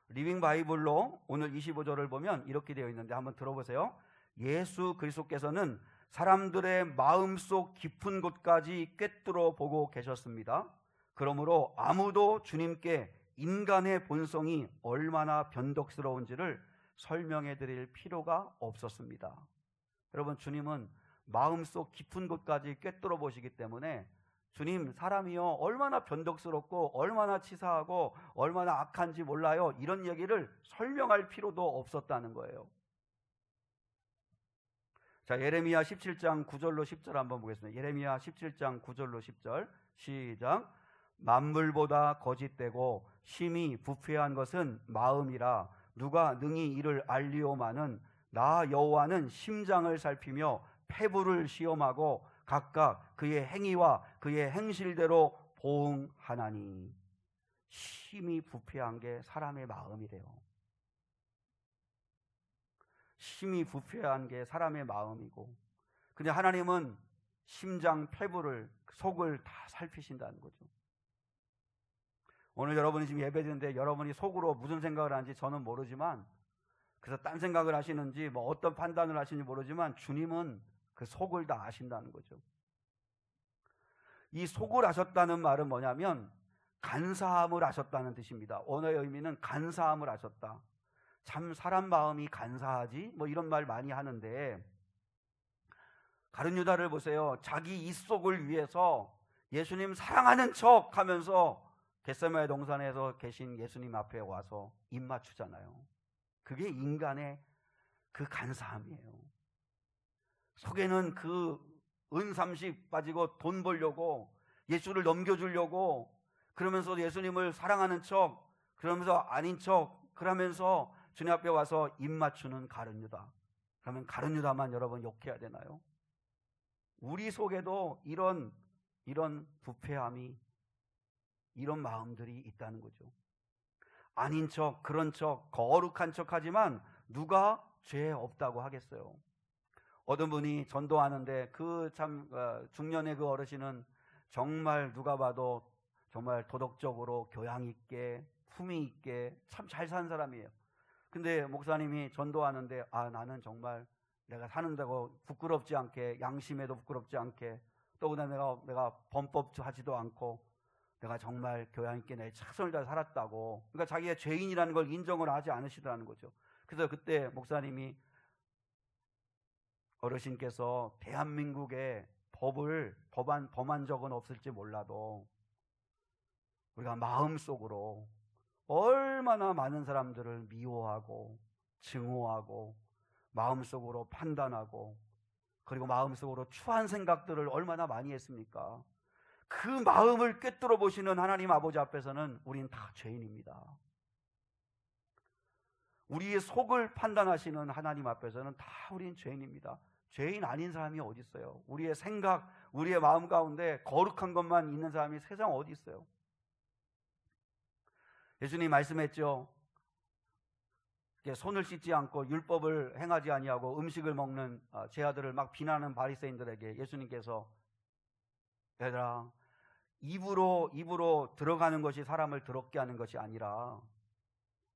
리빙 바이블로 오늘 25절을 보면 이렇게 되어 있는데 한번 들어보세요. 예수 그리스도께서는 사람들의 마음속 깊은 곳까지 꿰뚫어 보고 계셨습니다. 그러므로 아무도 주님께 인간의 본성이 얼마나 변덕스러운지를 설명해 드릴 필요가 없었습니다. 여러분, 주님은 마음속 깊은 곳까지 꿰뚫어 보시기 때문에 주님, 사람이요 얼마나 변덕스럽고 얼마나 치사하고 얼마나 악한지 몰라요, 이런 얘기를 설명할 필요도 없었다는 거예요. 자, 예레미야 17장 9절로 10절 한번 보겠습니다. 예레미야 17장 9절로 10절 시작. 만물보다 거짓되고 심히 부패한 것은 마음이라 누가 능히 이를 알리오마는 나 여호와는 심장을 살피며 폐부를 시험하고 각각 그의 행위와 그의 행실대로 보응하나니. 심히 부패한 게 사람의 마음이래요. 심히 부패한 게 사람의 마음이고, 근데 하나님은 심장, 폐부를, 속을 다 살피신다는 거죠. 오늘 여러분이 지금 예배드리는데 여러분이 속으로 무슨 생각을 하는지 저는 모르지만, 그래서 딴 생각을 하시는지 뭐 어떤 판단을 하시는지 모르지만 주님은 그 속을 다 아신다는 거죠. 이 속을 아셨다는 말은 뭐냐면 간사함을 아셨다는 뜻입니다. 언어의 의미는 간사함을 아셨다. 참 사람 마음이 간사하지? 뭐 이런 말 많이 하는데, 가룟 유다를 보세요. 자기 입속을 위해서 예수님 사랑하는 척 하면서 겟세마네 동산에서 계신 예수님 앞에 와서 입 맞추잖아요. 그게 인간의 그 간사함이에요. 속에는 그 은30 빠지고 돈 벌려고 예수를 넘겨주려고 그러면서 예수님을 사랑하는 척, 그러면서 아닌 척 그러면서 주님 앞에 와서 입 맞추는 가룟 유다. 그러면 가룟 유다만 여러분 욕해야 되나요? 우리 속에도 이런 부패함이, 이런 마음들이 있다는 거죠. 아닌 척, 그런 척, 거룩한 척 하지만 누가 죄 없다고 하겠어요? 어떤 분이 전도하는데 그 참 중년의 그 어르신은 정말 누가 봐도 정말 도덕적으로 교양 있게 품위 있게 참 잘 산 사람이에요. 근데 목사님이 전도하는데 나는 정말 내가 사는다고 부끄럽지 않게, 양심에도 부끄럽지 않게, 또 그다음에 내가 범법하지도 않고 내가 정말 교양 있게 내 최선을 다해 살았다고, 그러니까 자기가 죄인이라는 걸 인정을 하지 않으시더라는 거죠. 그래서 그때 목사님이, 어르신께서 대한민국에 범한 적은 없을지 몰라도 우리가 마음속으로 얼마나 많은 사람들을 미워하고 증오하고 마음속으로 판단하고 그리고 마음속으로 추한 생각들을 얼마나 많이 했습니까? 그 마음을 꿰뚫어 보시는 하나님 아버지 앞에서는 우린 다 죄인입니다. 우리의 속을 판단하시는 하나님 앞에서는 다 우린 죄인입니다. 죄인 아닌 사람이 어디 있어요? 우리의 생각, 우리의 마음 가운데 거룩한 것만 있는 사람이 세상 어디 있어요? 예수님 말씀했죠. 손을 씻지 않고 율법을 행하지 아니하고 음식을 먹는 제 아들을 막 비난하는 바리새인들에게 예수님께서, 얘들아, 입으로 들어가는 것이 사람을 더럽게 하는 것이 아니라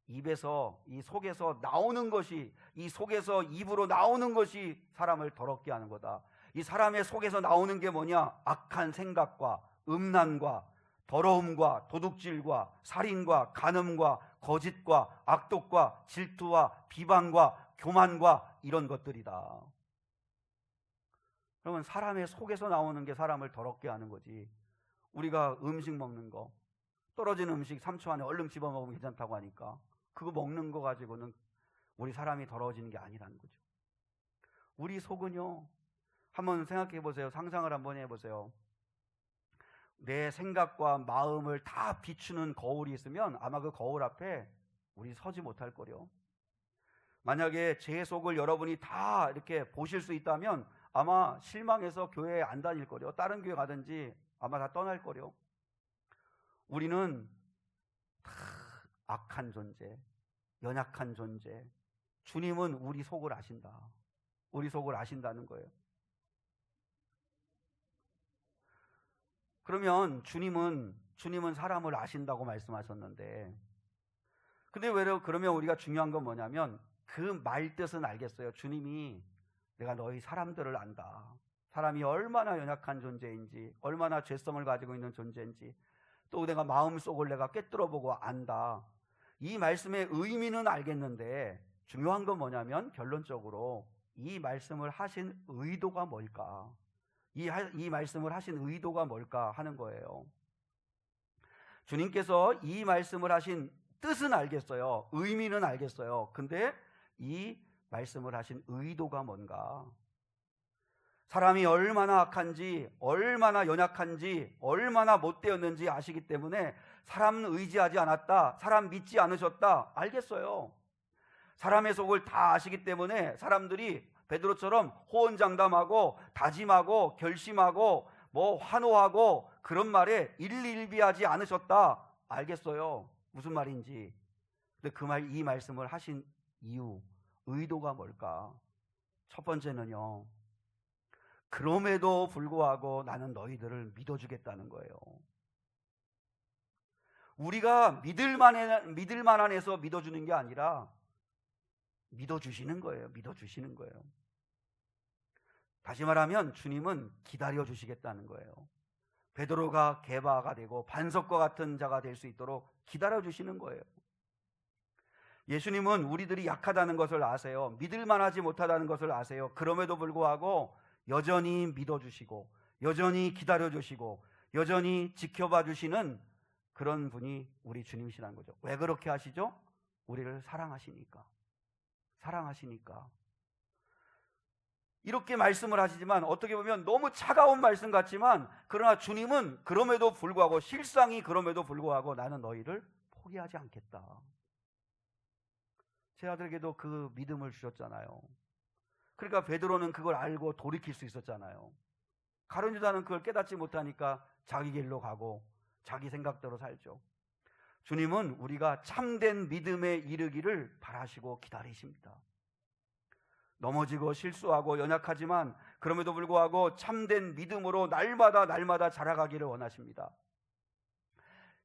입에서, 이 속에서 나오는 것이, 이 속에서 입으로 나오는 것이 사람을 더럽게 하는 거다. 이 사람의 속에서 나오는 게 뭐냐? 악한 생각과 음란과 더러움과 도둑질과 살인과 간음과 거짓과 악독과 질투와 비방과 교만과 이런 것들이다. 그러면 사람의 속에서 나오는 게 사람을 더럽게 하는 거지. 우리가 음식 먹는 거, 떨어진 음식 3초 안에 얼른 집어먹으면 괜찮다고 하니까 그거 먹는 거 가지고는 우리 사람이 더러워지는 게 아니라는 거죠. 우리 속은요, 한번 생각해 보세요. 상상을 한번 해보세요. 내 생각과 마음을 다 비추는 거울이 있으면 아마 그 거울 앞에 우리 서지 못할 거요. 만약에 제 속을 여러분이 다 이렇게 보실 수 있다면 아마 실망해서 교회에 안 다닐 거요. 다른 교회 가든지 아마 다 떠날 거요. 우리는 다 악한 존재, 연약한 존재. 주님은 우리 속을 아신다. 우리 속을 아신다는 거예요. 그러면 주님은 사람을 아신다고 말씀하셨는데, 근데 그러면 우리가 중요한 건 뭐냐면 그 말 뜻은 알겠어요. 주님이 내가 너희 사람들을 안다. 사람이 얼마나 연약한 존재인지, 얼마나 죄성을 가지고 있는 존재인지, 또 내가 마음속을 내가 꿰뚫어보고 안다. 이 말씀의 의미는 알겠는데 중요한 건 뭐냐면 결론적으로 이 말씀을 하신 의도가 뭘까? 이 말씀을 하신 의도가 뭘까 하는 거예요. 주님께서 이 말씀을 하신 뜻은 알겠어요. 의미는 알겠어요. 근데 이 말씀을 하신 의도가 뭔가? 사람이 얼마나 악한지, 얼마나 연약한지, 얼마나 못되었는지 아시기 때문에 사람 의지하지 않았다, 사람 믿지 않으셨다, 알겠어요. 사람의 속을 다 아시기 때문에 사람들이 베드로처럼 호언장담하고 다짐하고 결심하고 환호하고 그런 말에 일일비하지 않으셨다, 알겠어요. 무슨 말인지. 근데 이 말씀을 하신 이유, 의도가 뭘까? 첫 번째는요, 그럼에도 불구하고 나는 너희들을 믿어주겠다는 거예요. 우리가 믿을 만한 해서 믿어주는 게 아니라 믿어주시는 거예요. 믿어주시는 거예요. 다시 말하면 주님은 기다려주시겠다는 거예요. 베드로가 게바가 되고 반석과 같은 자가 될 수 있도록 기다려주시는 거예요. 예수님은 우리들이 약하다는 것을 아세요. 믿을 만하지 못하다는 것을 아세요. 그럼에도 불구하고 여전히 믿어주시고 여전히 기다려주시고 여전히 지켜봐 주시는 그런 분이 우리 주님이시라는 거죠. 왜 그렇게 하시죠? 우리를 사랑하시니까. 이렇게 말씀을 하시지만 어떻게 보면 너무 차가운 말씀 같지만, 그러나 주님은 그럼에도 불구하고, 실상이 그럼에도 불구하고 나는 너희를 포기하지 않겠다. 제 아들에게도 그 믿음을 주셨잖아요. 그러니까 베드로는 그걸 알고 돌이킬 수 있었잖아요. 가룟 유다는 그걸 깨닫지 못하니까 자기 길로 가고 자기 생각대로 살죠. 주님은 우리가 참된 믿음에 이르기를 바라시고 기다리십니다. 넘어지고 실수하고 연약하지만 그럼에도 불구하고 참된 믿음으로 날마다 자라가기를 원하십니다.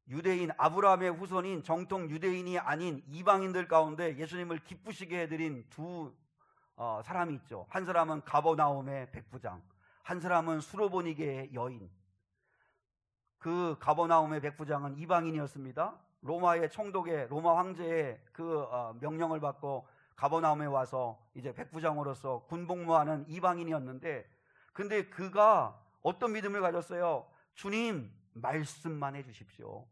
유대인 아브라함의 후손인 정통 유대인이 아닌 이방인들 가운데 예수님을 기쁘시게 해드린 두 사람이 있죠. 한 사람은 가버나움의 백부장, 한 사람은 수로보니게의 여인. 그 가버나움의 백부장은 이방인이었습니다. 로마의 총독의 로마 황제의 그 명령을 받고 가버나움에 와서 이제 백부장으로서 군복무하는 이방인이었는데, 근데 그가 어떤 믿음을 가졌어요? 주님, 말씀만 해주십시오.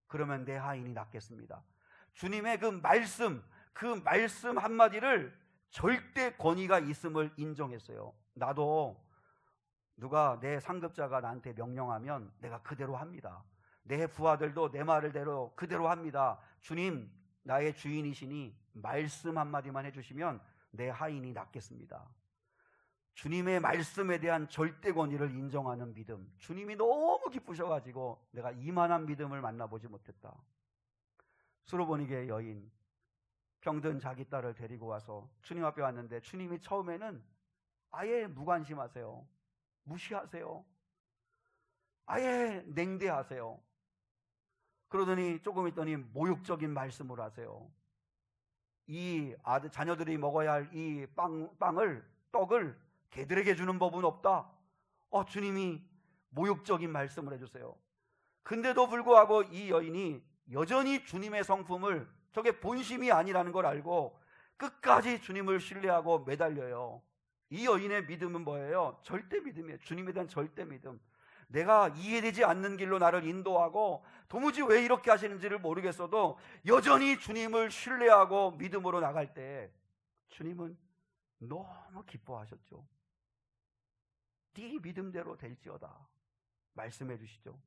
그러면 내 하인이 낫겠습니다. 주님의 그 말씀 한마디를 절대 권위가 있음을 인정했어요. 나도 누가 내 상급자가 나한테 명령하면 내가 그대로 합니다. 내 부하들도 내 말을 그대로 합니다. 주님, 나의 주인이시니 말씀 한마디만 해주시면 내 하인이 낫겠습니다. 주님의 말씀에 대한 절대 권위를 인정하는 믿음. 주님이 너무 기쁘셔가지고 내가 이만한 믿음을 만나보지 못했다. 수로보니게의 여인, 병든 자기 딸을 데리고 와서 주님 앞에 왔는데 주님이 처음에는 아예 무관심하세요. 무시하세요. 아예 냉대하세요. 그러더니 조금 있더니 모욕적인 말씀을 하세요. 이 자녀들이 먹어야 할 이 떡을 개들에게 주는 법은 없다. 주님이 모욕적인 말씀을 해주세요. 근데도 불구하고 이 여인이 여전히 주님의 성품을, 저게 본심이 아니라는 걸 알고 끝까지 주님을 신뢰하고 매달려요. 이 여인의 믿음은 뭐예요? 절대 믿음이에요. 주님에 대한 절대 믿음. 내가 이해되지 않는 길로 나를 인도하고 도무지 왜 이렇게 하시는지를 모르겠어도 여전히 주님을 신뢰하고 믿음으로 나갈 때 주님은 너무 기뻐하셨죠. 네 믿음대로 될지어다 말씀해 주시죠.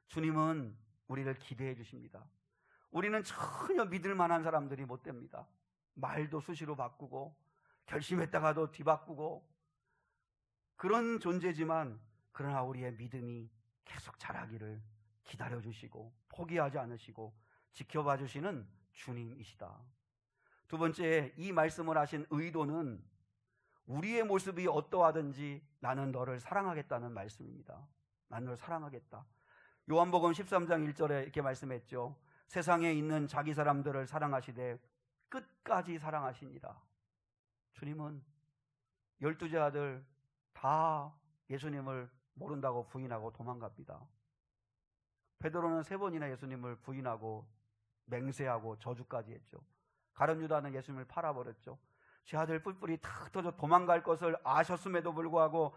주님은 우리를 기대해 주십니다. 우리는 전혀 믿을 만한 사람들이 못 됩니다. 말도 수시로 바꾸고 결심했다가도 뒤바꾸고 그런 존재지만, 그러나 우리의 믿음이 계속 자라기를 기다려 주시고 포기하지 않으시고 지켜봐 주시는 주님이시다. 두 번째, 이 말씀을 하신 의도는 우리의 모습이 어떠하든지 나는 너를 사랑하겠다는 말씀입니다. 나는 너를 사랑하겠다. 요한복음 13장 1절에 이렇게 말씀했죠. 세상에 있는 자기 사람들을 사랑하시되 끝까지 사랑하시니라. 주님은 12제 아들 다 예수님을 모른다고 부인하고 도망갑니다. 베드로는 3번이나 예수님을 부인하고 맹세하고 저주까지 했죠. 가룟 유다는 예수님을 팔아버렸죠. 제 아들 뿔뿔이 탁 터져 도망갈 것을 아셨음에도 불구하고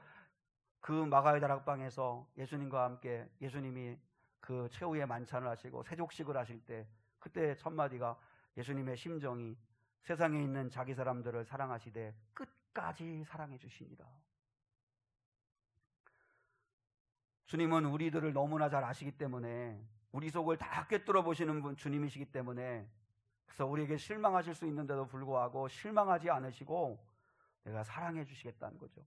그 마가의 다락방에서 예수님과 함께 예수님이 그 최후의 만찬을 하시고 세족식을 하실 때 그때 첫마디가 예수님의 심정이 세상에 있는 자기 사람들을 사랑하시되 끝까지 사랑해 주시니라. 주님은 우리들을 너무나 잘 아시기 때문에, 우리 속을 다 꿰뚫어 보시는 분 주님이시기 때문에, 그래서 우리에게 실망하실 수 있는데도 불구하고 실망하지 않으시고 내가 사랑해 주시겠다는 거죠.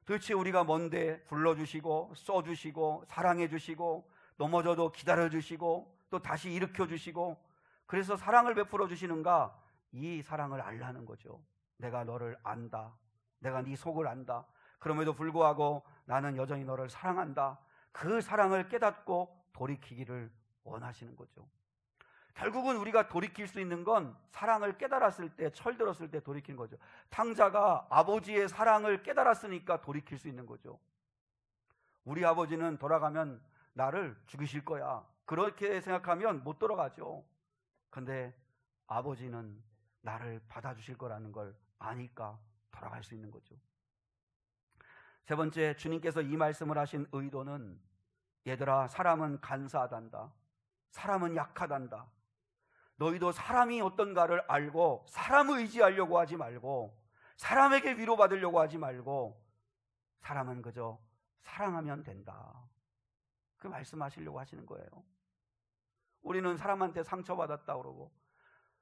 도대체 우리가 뭔데 불러주시고 써주시고 사랑해 주시고 넘어져도 기다려 주시고 또 다시 일으켜 주시고 그래서 사랑을 베풀어 주시는가? 이 사랑을 알라는 거죠. 내가 너를 안다. 내가 네 속을 안다. 그럼에도 불구하고 나는 여전히 너를 사랑한다. 그 사랑을 깨닫고 돌이키기를 원하시는 거죠. 결국은 우리가 돌이킬 수 있는 건 사랑을 깨달았을 때, 철들었을 때 돌이키는 거죠. 탕자가 아버지의 사랑을 깨달았으니까 돌이킬 수 있는 거죠. 우리 아버지는 돌아가면 나를 죽이실 거야, 그렇게 생각하면 못 돌아가죠. 근데 아버지는 나를 받아주실 거라는 걸 아니까 돌아갈 수 있는 거죠. 세 번째, 주님께서 이 말씀을 하신 의도는, 얘들아, 사람은 간사하단다. 사람은 약하단다. 너희도 사람이 어떤가를 알고 사람을 의지하려고 하지 말고, 사람에게 위로받으려고 하지 말고, 사람은 그저 사랑하면 된다. 그 말씀하시려고 하시는 거예요. 우리는 사람한테 상처받았다 그러고,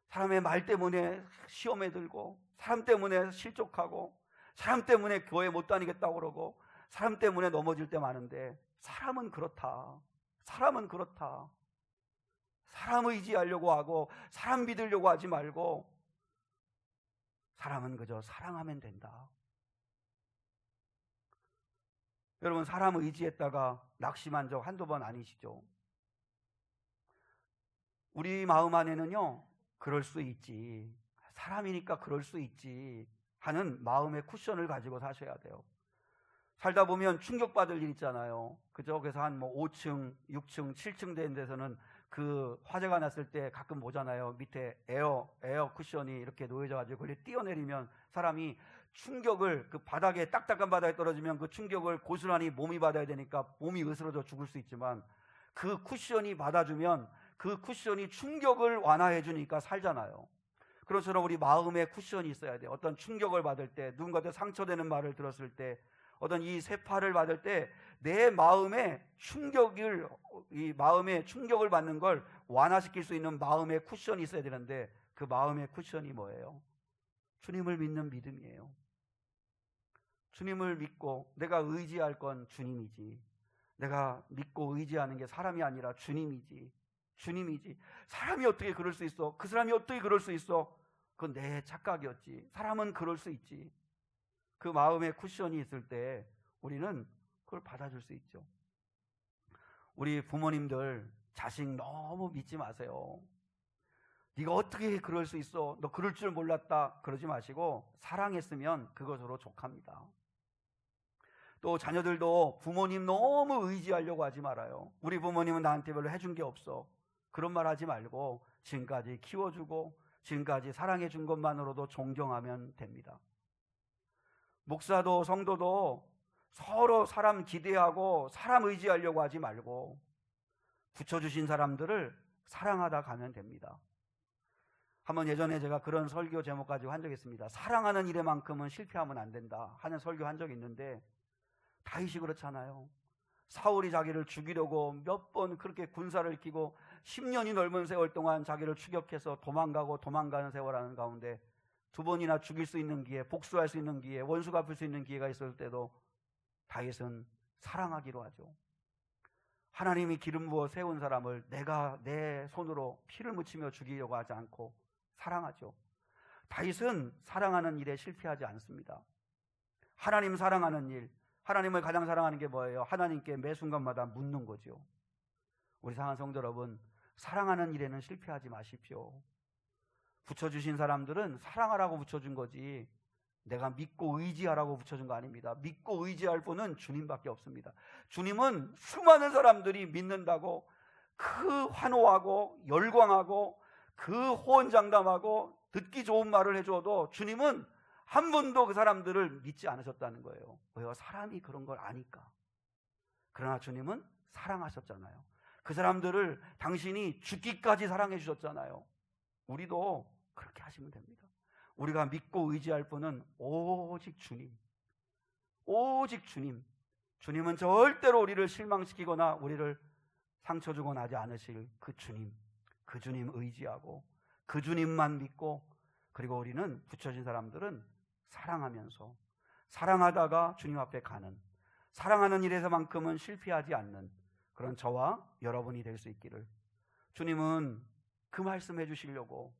사람의 말 때문에 시험에 들고, 사람 때문에 실족하고, 사람 때문에 교회 못 다니겠다고 그러고, 사람 때문에 넘어질 때 많은데, 사람은 그렇다. 사람은 그렇다. 사람 의지하려고 하고 사람 믿으려고 하지 말고, 사람은 그저 사랑하면 된다. 여러분, 사람 의지했다가 낙심한 적 한두 번 아니시죠? 우리 마음 안에는요, 그럴 수 있지, 사람이니까 그럴 수 있지 하는 마음의 쿠션을 가지고 사셔야 돼요. 살다 보면 충격받을 일 있잖아요. 그죠? 그래서 한 5층, 6층, 7층 된 데서는 그 화재가 났을 때 가끔 보잖아요. 밑에 에어 쿠션이 이렇게 놓여져 가지고 그걸 뛰어내리면 사람이 충격을, 그 바닥에, 딱딱한 바닥에 떨어지면 그 충격을 고스란히 몸이 받아야 되니까 몸이 으스러져 죽을 수 있지만, 그 쿠션이 받아주면 그 쿠션이 충격을 완화해 주니까 살잖아요. 그것처럼 우리 마음에 쿠션이 있어야 돼요. 어떤 충격을 받을 때, 누군가한테 상처되는 말을 들었을 때, 어떤 이 세파를 받을 때 내 마음에 충격을 받는 걸 완화시킬 수 있는 마음의 쿠션이 있어야 되는데, 그 마음의 쿠션이 뭐예요? 주님을 믿는 믿음이에요. 주님을 믿고 내가 의지할 건 주님이지, 내가 믿고 의지하는 게 사람이 아니라 주님이지. 사람이 어떻게 그럴 수 있어? 그 사람이 어떻게 그럴 수 있어? 그건 내 착각이었지. 사람은 그럴 수 있지. 그 마음의 쿠션이 있을 때 우리는 그걸 받아줄 수 있죠. 우리 부모님들 자식 너무 믿지 마세요. 네가 어떻게 그럴 수 있어? 너 그럴 줄 몰랐다. 그러지 마시고 사랑했으면 그것으로 족합니다. 또 자녀들도 부모님 너무 의지하려고 하지 말아요. 우리 부모님은 나한테 별로 해준 게 없어. 그런 말 하지 말고 지금까지 키워주고 지금까지 사랑해준 것만으로도 존경하면 됩니다. 목사도 성도도 서로 사람 기대하고 사람 의지하려고 하지 말고 붙여주신 사람들을 사랑하다 가면 됩니다. 한번 예전에 제가 그런 설교 제목 가지고 한 적이 있습니다. 사랑하는 일에만큼은 실패하면 안 된다 하는 설교 한 적이 있는데, 다윗이 그렇잖아요. 사울이 자기를 죽이려고 몇 번 그렇게 군사를 익히고 10년이 넘은 세월 동안 자기를 추격해서 도망가는 세월하는 가운데 2번이나 죽일 수 있는 기회, 복수할 수 있는 기회, 원수 갚을 수 있는 기회가 있을 때도 다윗은 사랑하기로 하죠. 하나님이 기름 부어 세운 사람을 내가 내 손으로 피를 묻히며 죽이려고 하지 않고 사랑하죠. 다윗은 사랑하는 일에 실패하지 않습니다. 하나님 사랑하는 일, 하나님을 가장 사랑하는 게 뭐예요? 하나님께 매 순간마다 묻는 거죠. 우리 사랑하는 성도 여러분, 사랑하는 일에는 실패하지 마십시오. 붙여주신 사람들은 사랑하라고 붙여준 거지 내가 믿고 의지하라고 붙여준 거 아닙니다. 믿고 의지할 분은 주님밖에 없습니다. 주님은 수많은 사람들이 믿는다고 그 환호하고 열광하고 그 호언장담하고 듣기 좋은 말을 해줘도 주님은 한 번도 그 사람들을 믿지 않으셨다는 거예요. 왜요? 사람이 그런 걸 아니까. 그러나 주님은 사랑하셨잖아요. 그 사람들을 당신이 죽기까지 사랑해 주셨잖아요. 우리도 그렇게 하시면 됩니다. 우리가 믿고 의지할 분은 오직 주님. 오직 주님. 주님은 절대로 우리를 실망시키거나 우리를 상처 주거나 하지 않으실 그 주님. 그 주님 의지하고 그 주님만 믿고, 그리고 우리는 붙여진 사람들은 사랑하면서 사랑하다가 주님 앞에 가는, 사랑하는 일에서만큼은 실패하지 않는 그런 저와 여러분이 될 수 있기를. 주님은 그 말씀 해주시려고,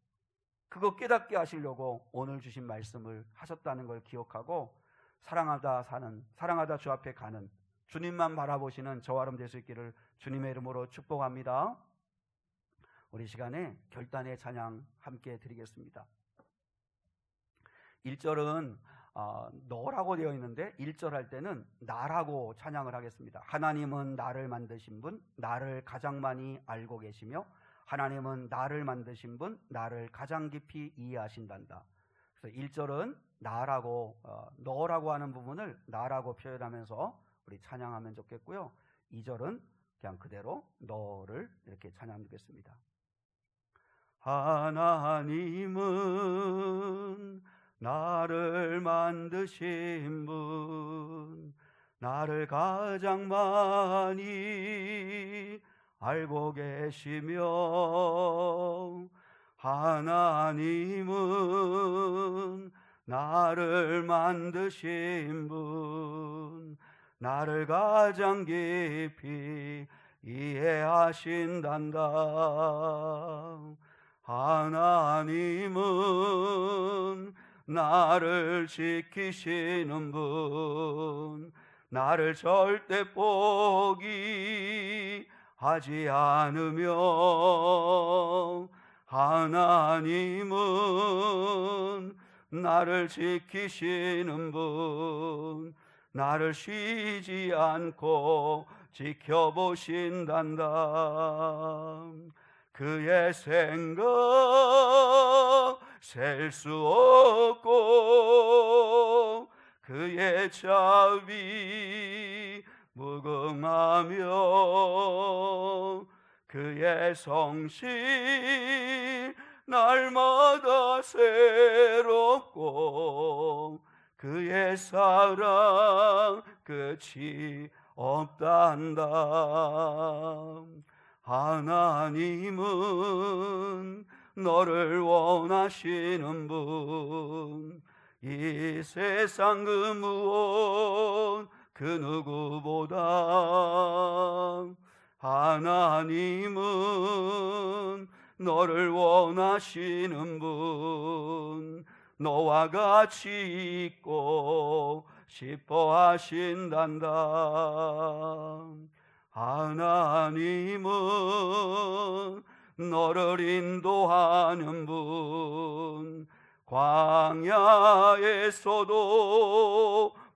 그거 깨닫게 하시려고 오늘 주신 말씀을 하셨다는 걸 기억하고 사랑하다 사는, 사랑하다 주 앞에 가는, 주님만 바라보시는 저와 여러분 될 수 있기를 주님의 이름으로 축복합니다. 우리 시간에 결단의 찬양 함께 드리겠습니다. 1절은 너라고 되어 있는데 1절 할 때는 나라고 찬양을 하겠습니다. 하나님은 나를 만드신 분, 나를 가장 많이 알고 계시며 하나님은 나를 만드신 분, 나를 가장 깊이 이해하신단다. 그래서 1절은 나라고, 너라고 하는 부분을 나라고 표현하면서 우리 찬양하면 좋겠고요. 2절은 그냥 그대로 너를 이렇게 찬양하겠습니다. 하나님은 나를 만드신 분, 나를 가장 많이 알고 계시며 하나님은 나를 만드신 분, 나를 가장 깊이 이해하신단다. 하나님은 나를 지키시는 분, 나를 절대 포기 하지 않으며 하나님은 나를 지키시는 분, 나를 쉬지 않고 지켜보신단다. 그의 생각 셀 수 없고 그의 자비 무궁하며 그의 성실 날마다 새롭고 그의 사랑 끝이 없단다. 하나님은 너를 원하시는 분, 이 세상 그 무엇 그 누구보다 하나님은 너를 원하시는 분, 너와 같이 있고 싶어 하신단다. 하나님은 너를 인도하는 분, 광야에서도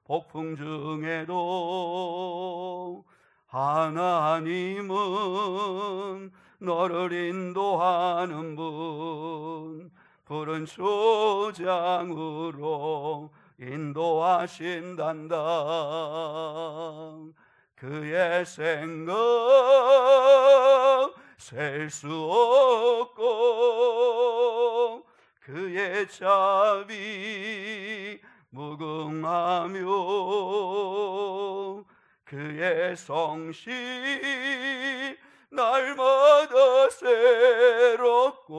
폭풍 중에도 하나님은 너를 인도하는 분, 푸른 초장으로 인도하신단다. 그의 생각 셀 수 없고 그의 자비 무궁하며 그의 성실 날마다 새롭고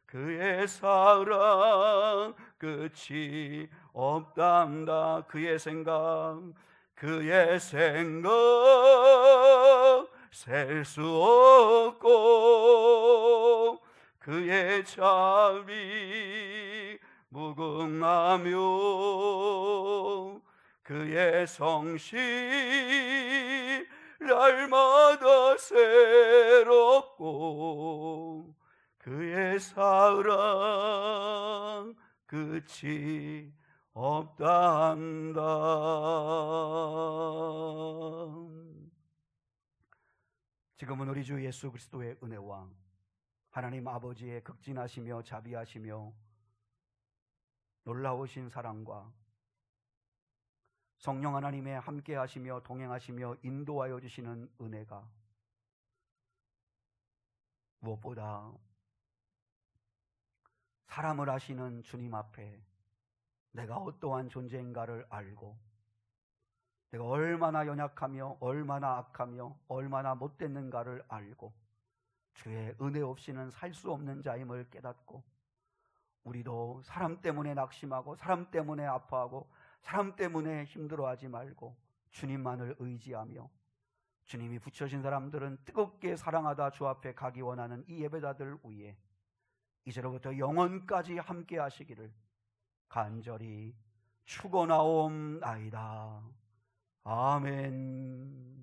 그의 사랑 끝이 없단다. 그의 생각 셀 수 없고 그의 자비 무궁하며 그의 성실 날마다 새롭고 그의 사랑 끝이 없단다. 지금은 우리 주 예수 그리스도의 은혜와 하나님 아버지의 극진하시며 자비하시며 놀라우신 사랑과 성령 하나님의 함께하시며 동행하시며 인도하여 주시는 은혜가 무엇보다 사람을 아시는 주님 앞에 내가 어떠한 존재인가를 알고 내가 얼마나 연약하며 얼마나 악하며 얼마나 못됐는가를 알고 주의 은혜 없이는 살 수 없는 자임을 깨닫고 우리도 사람 때문에 낙심하고 사람 때문에 아파하고 사람 때문에 힘들어하지 말고 주님만을 의지하며 주님이 붙여진 사람들은 뜨겁게 사랑하다 주 앞에 가기 원하는 이 예배자들 위에 이제로부터 영원까지 함께 하시기를 간절히 축원하옵나이다. 아멘.